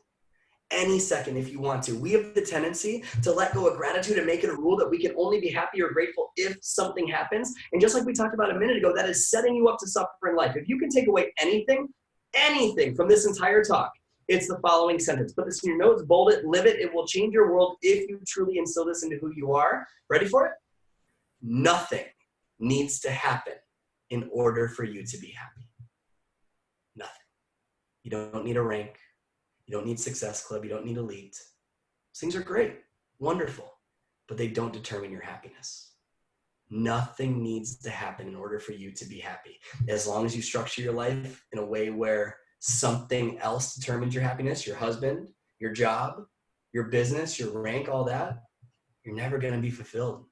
Speaker 2: Any second if you want to. We have the tendency to let go of gratitude and make it a rule that we can only be happy or grateful if something happens. And just like we talked about a minute ago, that is setting you up to suffer in life. If you can take away anything from this entire talk, it's the following sentence. Put this in your notes, bold it, live it. It will change your world if you truly instill this into who you are. Ready for it? Nothing needs to happen in order for you to be happy. Nothing. You don't need a rank. You don't need Success Club. You don't need Elite. Those things are great, wonderful, but they don't determine your happiness. Nothing needs to happen in order for you to be happy. As long as you structure your life in a way where something else determines your happiness, your husband, your job, your business, your rank, all that, you're never going to be fulfilled.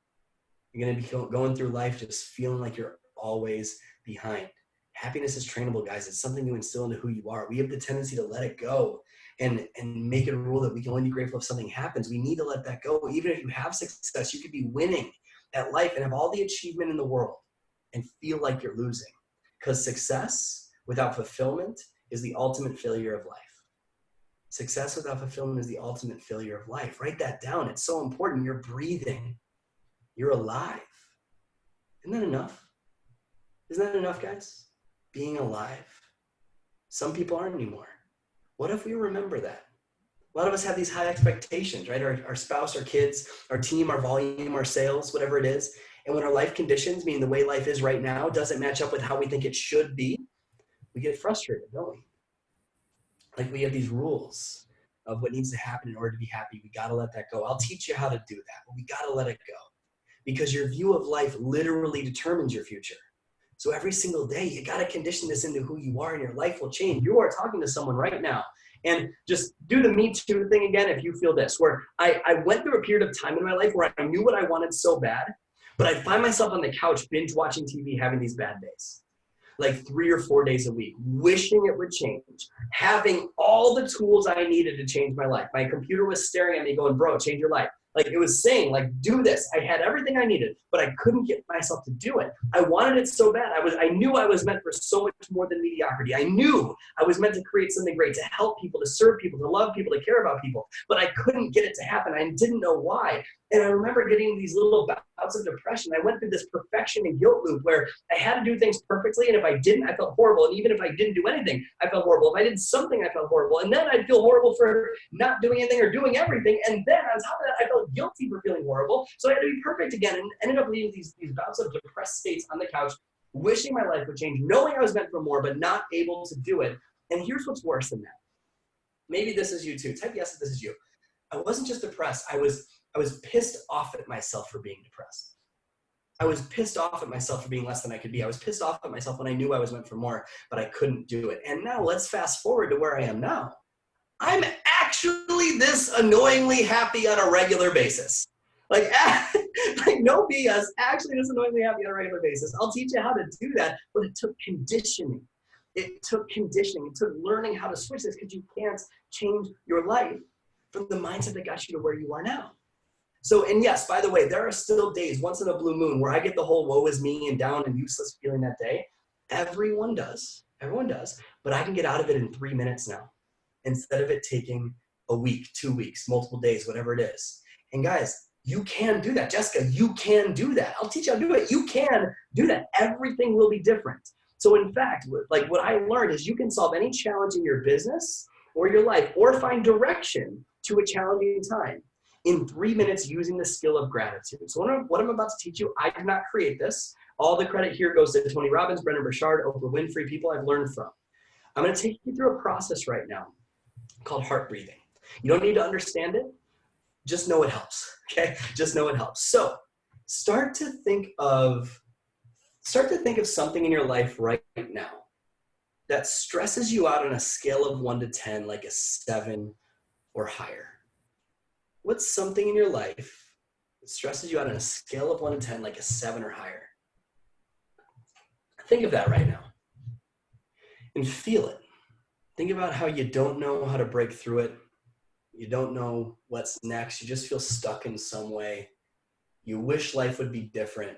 Speaker 2: You're going to be going through life just feeling like you're always behind. Happiness is trainable, guys. It's something you instill into who you are. We have the tendency to let it go and make it a rule that we can only be grateful if something happens. We need to let that go. Even if you have success, you could be winning at life and have all the achievement in the world and feel like you're losing. Because success without fulfillment is the ultimate failure of life. Success without fulfillment is the ultimate failure of life. Write that down. It's so important. You're breathing. You're alive. Isn't that enough? Isn't that enough, guys? Being alive. Some people aren't anymore. What if we remember that? A lot of us have these high expectations, right? Our spouse, our kids, our team, our volume, our sales, whatever it is. And when our life conditions, meaning the way life is right now, doesn't match up with how we think it should be, we get frustrated, don't we? Like we have these rules of what needs to happen in order to be happy. We got to let that go. I'll teach you how to do that, but we got to let it go because your view of life literally determines your future. So every single day, you got to condition this into who you are and your life will change. You are talking to someone right now. And just do the Me Too thing again if you feel this, where I went through a period of time in my life where I knew what I wanted so bad, but I'd find myself on the couch binge watching TV having these bad days. Like 3 or 4 days a week, wishing it would change, having all the tools I needed to change my life. My computer was staring at me going, bro, change your life. Like it was saying, like, do this. I had everything I needed, but I couldn't get myself to do it. I wanted it so bad. I knew I was meant for so much more than mediocrity. I knew I was meant to create something great, to help people, to serve people, to love people, to care about people, but I couldn't get it to happen. I didn't know why. And I remember getting these little bouts of depression. I went through this perfection and guilt loop where I had to do things perfectly, and if I didn't, I felt horrible. And even if I didn't do anything, I felt horrible. If I did something, I felt horrible. And then I'd feel horrible for not doing anything or doing everything. And then on top of that, I felt guilty for feeling horrible. So I had to be perfect again, and ended up leading these bouts of depressed states on the couch, wishing my life would change, knowing I was meant for more, but not able to do it. And here's what's worse than that. Maybe this is you too. Type yes if this is you. I wasn't just depressed. I was pissed off at myself for being depressed. I was pissed off at myself for being less than I could be. I was pissed off at myself when I knew I was meant for more, but I couldn't do it. And now let's fast forward to where I am now. I'm actually this annoyingly happy on a regular basis. Like no BS, actually this annoyingly happy on a regular basis. I'll teach you how to do that, but it took conditioning. It took conditioning. It took learning how to switch this because you can't change your life from the mindset that got you to where you are now. So, and yes, by the way, there are still days, once in a blue moon, where I get the whole woe is me and down and useless feeling that day. Everyone does, but I can get out of it in 3 minutes now, instead of it taking a week, 2 weeks, multiple days, whatever it is. And guys, you can do that. Jessica, you can do that. I'll teach you how to do it. You can do that. Everything will be different. So in fact, like what I learned is you can solve any challenge in your business or your life or find direction to a challenging time in 3 minutes using the skill of gratitude. So what I'm about to teach you, I did not create this. All the credit here goes to Tony Robbins, Brendan Burchard, Oprah Winfrey, people I've learned from. I'm going to take you through a process right now called heart breathing. You don't need to understand it. Just know it helps, okay? Just know it helps. So start to think of something in your life right now that stresses you out on a scale of 1 to 10, like a 7 or higher. What's something in your life that stresses you out on a scale of 1 to 10, like a 7 or higher? Think of that right now and feel it. Think about how you don't know how to break through it. You don't know what's next. You just feel stuck in some way. You wish life would be different.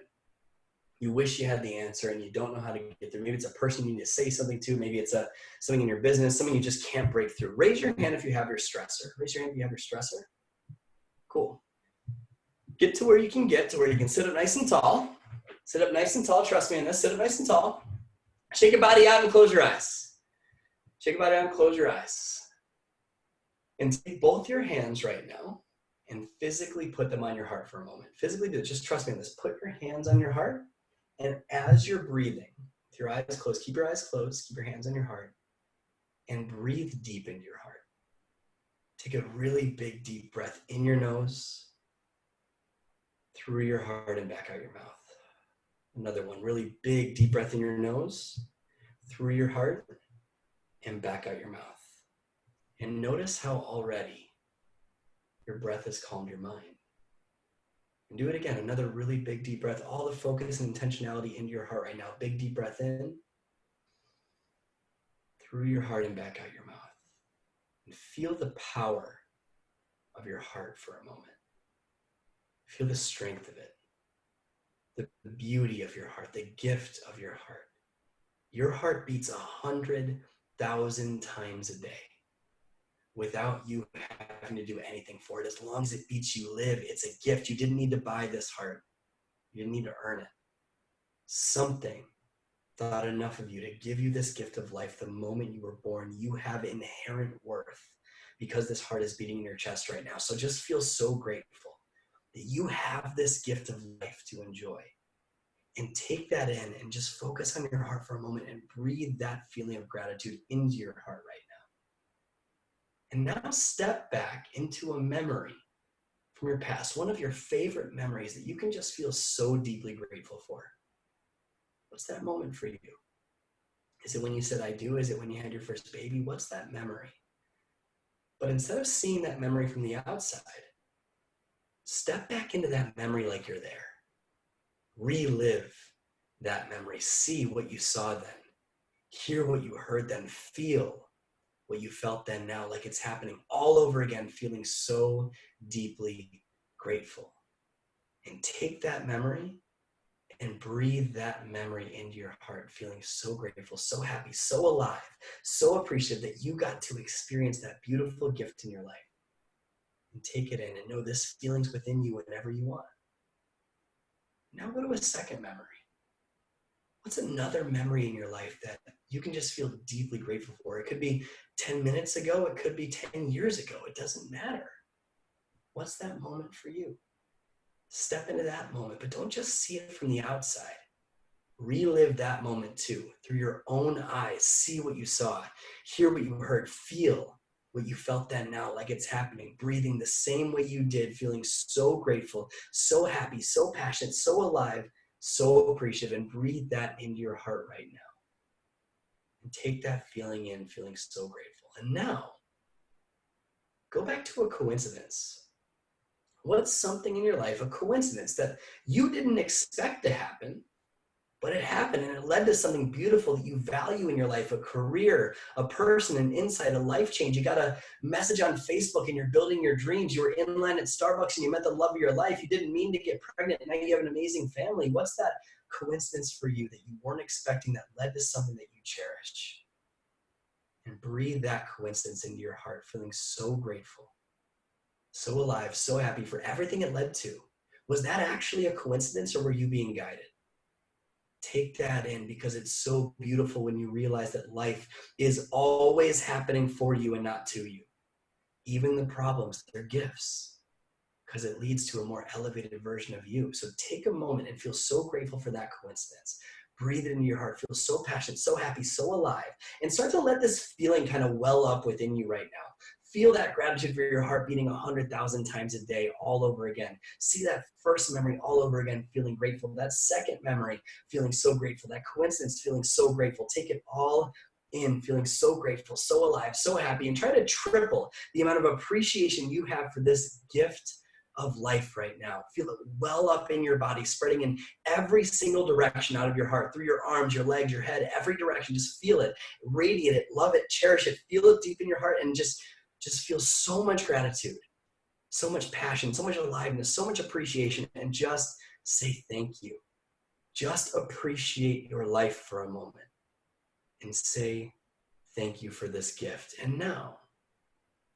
Speaker 2: You wish you had the answer and you don't know how to get there. Maybe it's a person you need to say something to. Maybe it's something in your business, something you just can't break through. Raise your hand if you have your stressor. Raise your hand if you have your stressor. Cool. Get to where you can get to where you can sit up nice and tall. Sit up nice and tall. Trust me on this. Sit up nice and tall. Shake your body out and close your eyes. Shake your body out and close your eyes. And take both your hands right now and physically put them on your heart for a moment. Physically do it. Just trust me on this. Put your hands on your heart. And as you're breathing, with your eyes closed, keep your eyes closed, keep your hands on your heart, and breathe deep into your heart. Take a really big, deep breath in your nose, through your heart, and back out your mouth. Another one, really big, deep breath in your nose, through your heart, and back out your mouth. And notice how already your breath has calmed your mind. And do it again. Another really big deep breath. All the focus and intentionality into your heart right now. Big deep breath in. Through your heart and back out your mouth. And feel the power of your heart for a moment. Feel the strength of it. The beauty of your heart. The gift of your heart. Your heart beats 100,000 times a day without you having to do anything for it. As long as it beats, you live. It's a gift. You didn't need to buy this heart. You didn't need to earn it. Something thought enough of you to give you this gift of life the moment you were born. You have inherent worth because this heart is beating in your chest right now. So just feel so grateful that you have this gift of life to enjoy. And take that in and just focus on your heart for a moment and breathe that feeling of gratitude into your heart right now. And now step back into a memory from your past, one of your favorite memories that you can just feel so deeply grateful for. What's that moment for you? Is it when you said I do? Is it when you had your first baby? What's that memory? But instead of seeing that memory from the outside, step back into that memory like you're there. Relive that memory. See what you saw then. Hear what you heard then. Feel what you felt then now, like it's happening all over again, feeling so deeply grateful. And take that memory and breathe that memory into your heart, feeling so grateful, so happy, so alive, so appreciative that you got to experience that beautiful gift in your life. And take it in and know this feeling's within you whenever you want. Now go to a second memory. What's another memory in your life that you can just feel deeply grateful for? It could be 10 minutes ago. It could be 10 years ago. It doesn't matter. What's that moment for you? Step into that moment, but don't just see it from the outside. Relive that moment too, through your own eyes. See what you saw, hear what you heard, feel what you felt then now, like it's happening, breathing the same way you did, feeling so grateful, so happy, so passionate, so alive, so appreciative, and breathe that into your heart right now. And take that feeling in, feeling so grateful. And now, go back to a coincidence. What's something in your life, a coincidence that you didn't expect to happen, but it happened and it led to something beautiful that you value in your life, a career, a person, an insight, a life change. You got a message on Facebook and you're building your dreams. You were in line at Starbucks and you met the love of your life. You didn't mean to get pregnant and now you have an amazing family. What's that coincidence for you that you weren't expecting that led to something that you cherish? And breathe that coincidence into your heart, feeling so grateful, so alive, so happy for everything it led to. Was that actually a coincidence or were you being guided? Take that in because it's so beautiful when you realize that life is always happening for you and not to you. Even the problems, they're gifts because it leads to a more elevated version of you. So take a moment and feel so grateful for that coincidence. Breathe it into your heart. Feel so passionate, so happy, so alive. And start to let this feeling kind of well up within you right now. Feel that gratitude for your heart beating 100,000 times a day all over again. See that first memory all over again, feeling grateful. That second memory, feeling so grateful. That coincidence, feeling so grateful. Take it all in, feeling so grateful, so alive, so happy, and try to triple the amount of appreciation you have for this gift of life right now. Feel it well up in your body, spreading in every single direction out of your heart, through your arms, your legs, your head, every direction. Just feel it, radiate it, love it, cherish it, feel it deep in your heart, and just feel so much gratitude, so much passion, so much aliveness, so much appreciation, and just say thank you. Just appreciate your life for a moment and say thank you for this gift. And now,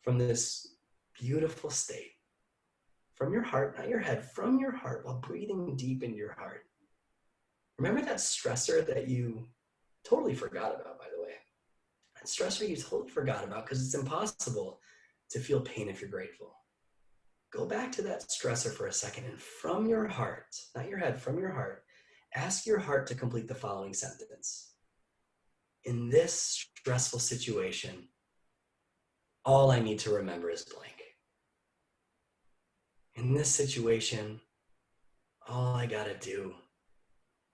Speaker 2: from this beautiful state, from your heart, not your head, from your heart, while breathing deep into your heart, remember that stressor that you totally forgot about, by the way. That stressor you totally forgot about because it's impossible to feel pain if you're grateful. Go back to that stressor for a second and from your heart, not your head, from your heart, ask your heart to complete the following sentence. In this stressful situation, all I need to remember is blank. In this situation, all I gotta do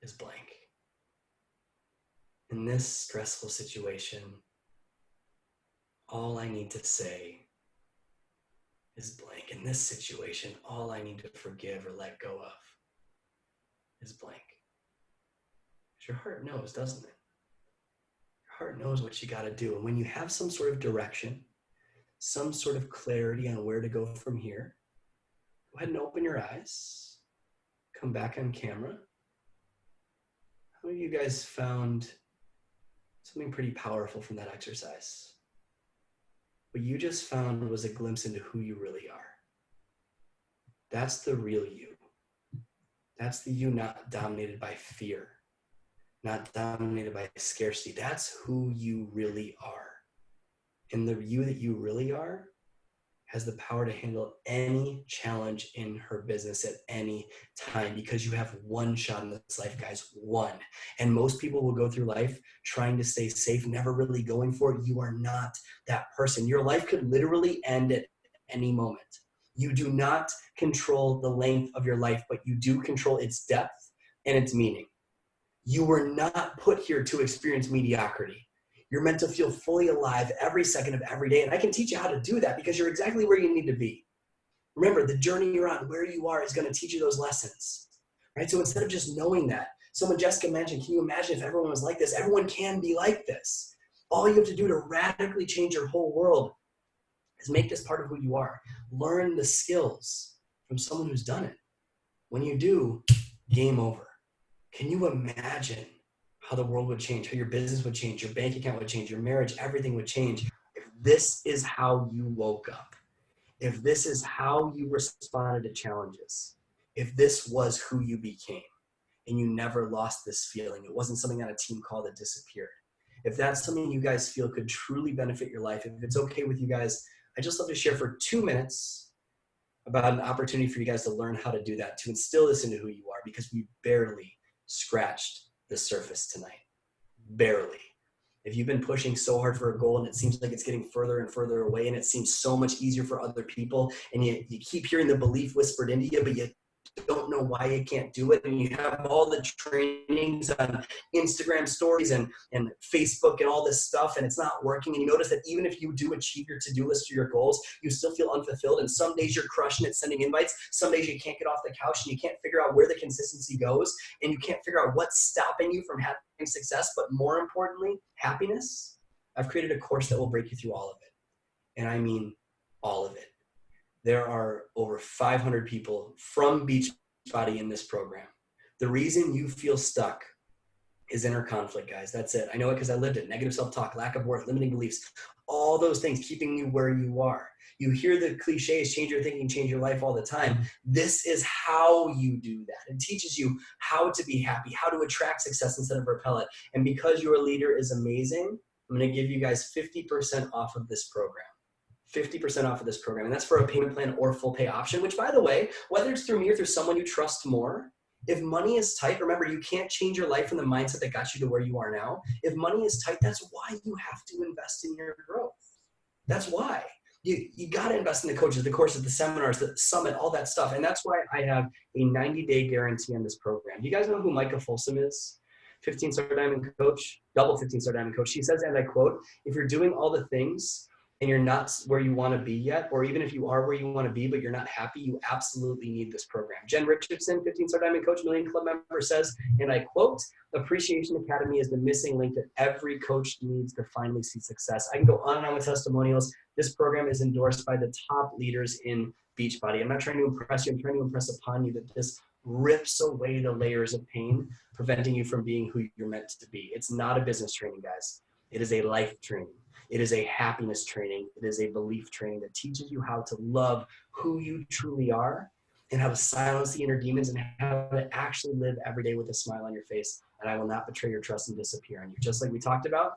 Speaker 2: is blank. In this stressful situation, all I need to say is blank. In this situation, all I need to forgive or let go of is blank. Because your heart knows, doesn't it? Your heart knows what you got to do. And when you have some sort of direction, some sort of clarity on where to go from here, go ahead and open your eyes. Come back on camera. How many of you guys found something pretty powerful from that exercise? What you just found was a glimpse into who you really are. That's the real you. That's the you not dominated by fear, not dominated by scarcity. That's who you really are. And the you that you really are has the power to handle any challenge in her business at any time, because you have one shot in this life, guys, one. And most people will go through life trying to stay safe, never really going for it. You are not that person. Your life could literally end at any moment. You do not control the length of your life, but you do control its depth and its meaning. You were not put here to experience mediocrity. You're meant to feel fully alive every second of every day. And I can teach you how to do that because you're exactly where you need to be. Remember, the journey you're on, where you are, is going to teach you those lessons, right? So instead of just knowing that, someone, Jessica mentioned, can you imagine if everyone was like this? Everyone can be like this. All you have to do to radically change your whole world is make this part of who you are. Learn the skills from someone who's done it. When you do, game over. Can you imagine how the world would change, how your business would change, your bank account would change, your marriage, everything would change if this is how you woke up, if this is how you responded to challenges, if this was who you became and you never lost this feeling. It wasn't something on a team call that disappeared. If that's something you guys feel could truly benefit your life, if it's okay with you guys, I'd just love to share for 2 minutes about an opportunity for you guys to learn how to do that, to instill this into who you are, because we barely scratched the surface tonight. Barely. If you've been pushing so hard for a goal and it seems like it's getting further and further away and it seems so much easier for other people, and you keep hearing the belief whispered into you, but you don't know why you can't do it, and you have all the trainings on Instagram stories and Facebook and all this stuff, and it's not working, and you notice that even if you do achieve your to-do list or your goals, you still feel unfulfilled, and some days you're crushing it sending invites, some days you can't get off the couch and you can't figure out where the consistency goes, and you can't figure out what's stopping you from having success, but more importantly, happiness. I've created a course that will break you through all of it, and I mean all of it. There are over 500 people from Beachbody in this program. The reason you feel stuck is inner conflict, guys. That's it. I know it because I lived it. Negative self-talk, lack of worth, limiting beliefs, all those things keeping you where you are. You hear the cliches, change your thinking, change your life all the time. This is how you do that. It teaches you how to be happy, how to attract success instead of repel it. And because your leader is amazing, I'm going to give you guys 50% off of this program. 50% off of this program. And that's for a payment plan or full pay option, which, by the way, whether it's through me or through someone you trust more, if money is tight, remember, you can't change your life from the mindset that got you to where you are now. If money is tight, that's why you have to invest in your growth. That's why. You got to invest in the coaches, the courses, the seminars, the summit, all that stuff. And that's why I have a 90-day guarantee on this program. Do you guys know who Micah Folsom is? 15-star diamond coach, double 15-star diamond coach. She says, and I quote, if you're doing all the things and you're not where you want to be yet, or even if you are where you want to be, but you're not happy, you absolutely need this program. Jen Richardson, 15-star diamond coach, Million Club member, says, and I quote, Appreciation Academy is the missing link that every coach needs to finally see success. I can go on and on with testimonials. This program is endorsed by the top leaders in Beachbody. I'm not trying to impress you. I'm trying to impress upon you that this rips away the layers of pain, preventing you from being who you're meant to be. It's not a business training, guys. It is a life training. It is a happiness training. It is a belief training that teaches you how to love who you truly are and how to silence the inner demons and how to actually live every day with a smile on your face. And I will not betray your trust and disappear on you. Just like we talked about,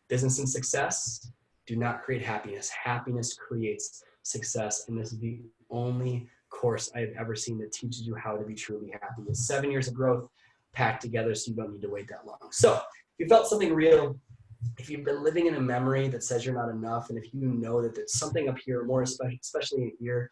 Speaker 2: business and success do not create happiness. Happiness creates success. And this is the only course I've ever seen that teaches you how to be truly happy. It's 7 years of growth packed together, so you don't need to wait that long. So if you felt something real, if you've been living in a memory that says you're not enough, and if you know that there's something up here, more especially in here,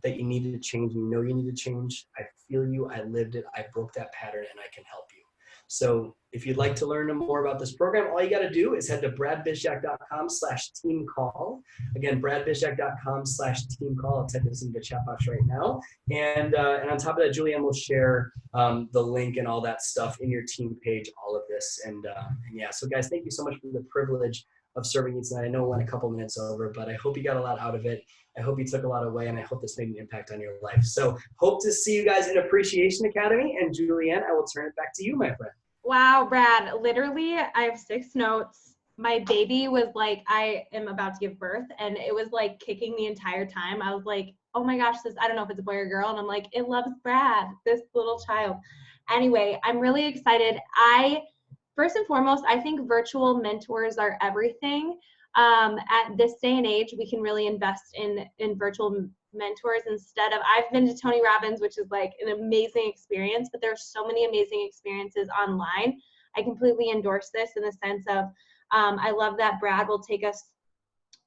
Speaker 2: that you need to change, you know you need to change, I feel you, I lived it, I broke that pattern, and I can help you. So if you'd like to learn more about this program, all you got to do is head to bradbizjack.com/team call. Again, bradbizjack.com/team call. I'll type this into the chat box right now. And on top of that, Julianne will share the link and all that stuff in your team page, all of this. And yeah, so guys, thank you so much for the privilege of serving you tonight. I know it went a couple minutes over, but I hope you got a lot out of it. I hope you took a lot away, and I hope this made an impact on your life. So hope to see you guys in Appreciation Academy. And Julianne, I will turn it back to you, my friend.
Speaker 1: Wow, Brad, literally, I have 6 notes. My baby was like, I am about to give birth, and it was like kicking the entire time. I was like, oh my gosh, I don't know if it's a boy or girl. And I'm like, it loves Brad, this little child. Anyway, I'm really excited. First and foremost, I think virtual mentors are everything. At this day and age, we can really invest in virtual mentors instead of, I've been to Tony Robbins, which is like an amazing experience, but there's so many amazing experiences online. I completely endorse this in the sense of, I love that Brad will take us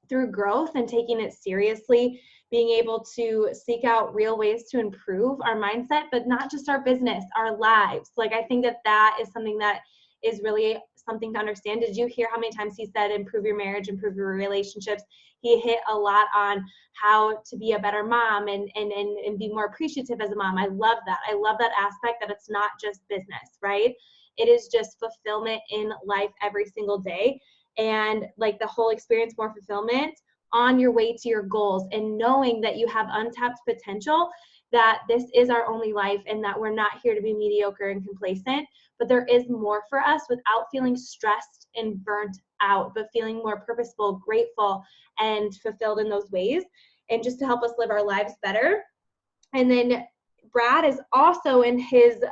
Speaker 1: through growth and taking it seriously, being able to seek out real ways to improve our mindset, but not just our business, our lives. Like, I think that is something that is really something to understand. Did you hear how many times he said improve your marriage, improve your relationships? He hit a lot on how to be a better mom and be more appreciative as a mom. I love that. I love that aspect, that it's not just business, right? It is just fulfillment in life every single day. And like the whole experience, more fulfillment on your way to your goals, and knowing that you have untapped potential, that this is our only life, and that we're not here to be mediocre and complacent, but there is more for us without feeling stressed and burnt out, but feeling more purposeful, grateful, and fulfilled in those ways, and just to help us live our lives better. And then Brad is also in his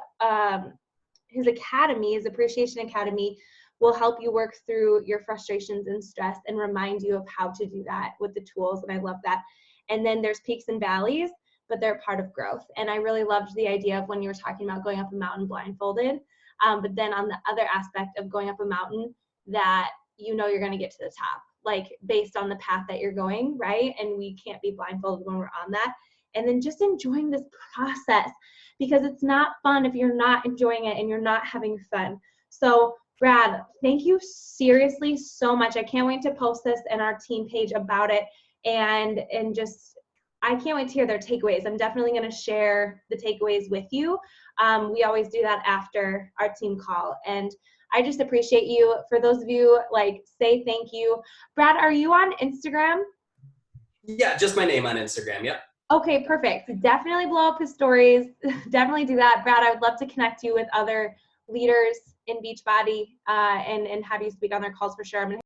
Speaker 1: academy, his Appreciation Academy, will help you work through your frustrations and stress and remind you of how to do that with the tools. And I love that. And then there's peaks and valleys, but they're part of growth. And I really loved the idea of when you were talking about going up a mountain blindfolded. But then on the other aspect of going up a mountain, that you know you're going to get to the top, like based on the path that you're going, right? And we can't be blindfolded when we're on that. And then just enjoying this process, because it's not fun if you're not enjoying it and you're not having fun. So Brad, thank you seriously so much. I can't wait to post this in our team page about it, and just, I can't wait to hear their takeaways. I'm definitely going to share the takeaways with you. We always do that after our team call, and I just appreciate you. For those of you, like, say thank you. Brad, are you on Instagram?
Speaker 2: Yeah, just my name on Instagram. Yep.
Speaker 1: Okay, perfect. Definitely blow up his stories. Definitely do that. Brad, I would love to connect you with other leaders in Beachbody and have you speak on their calls for sure. I'm going to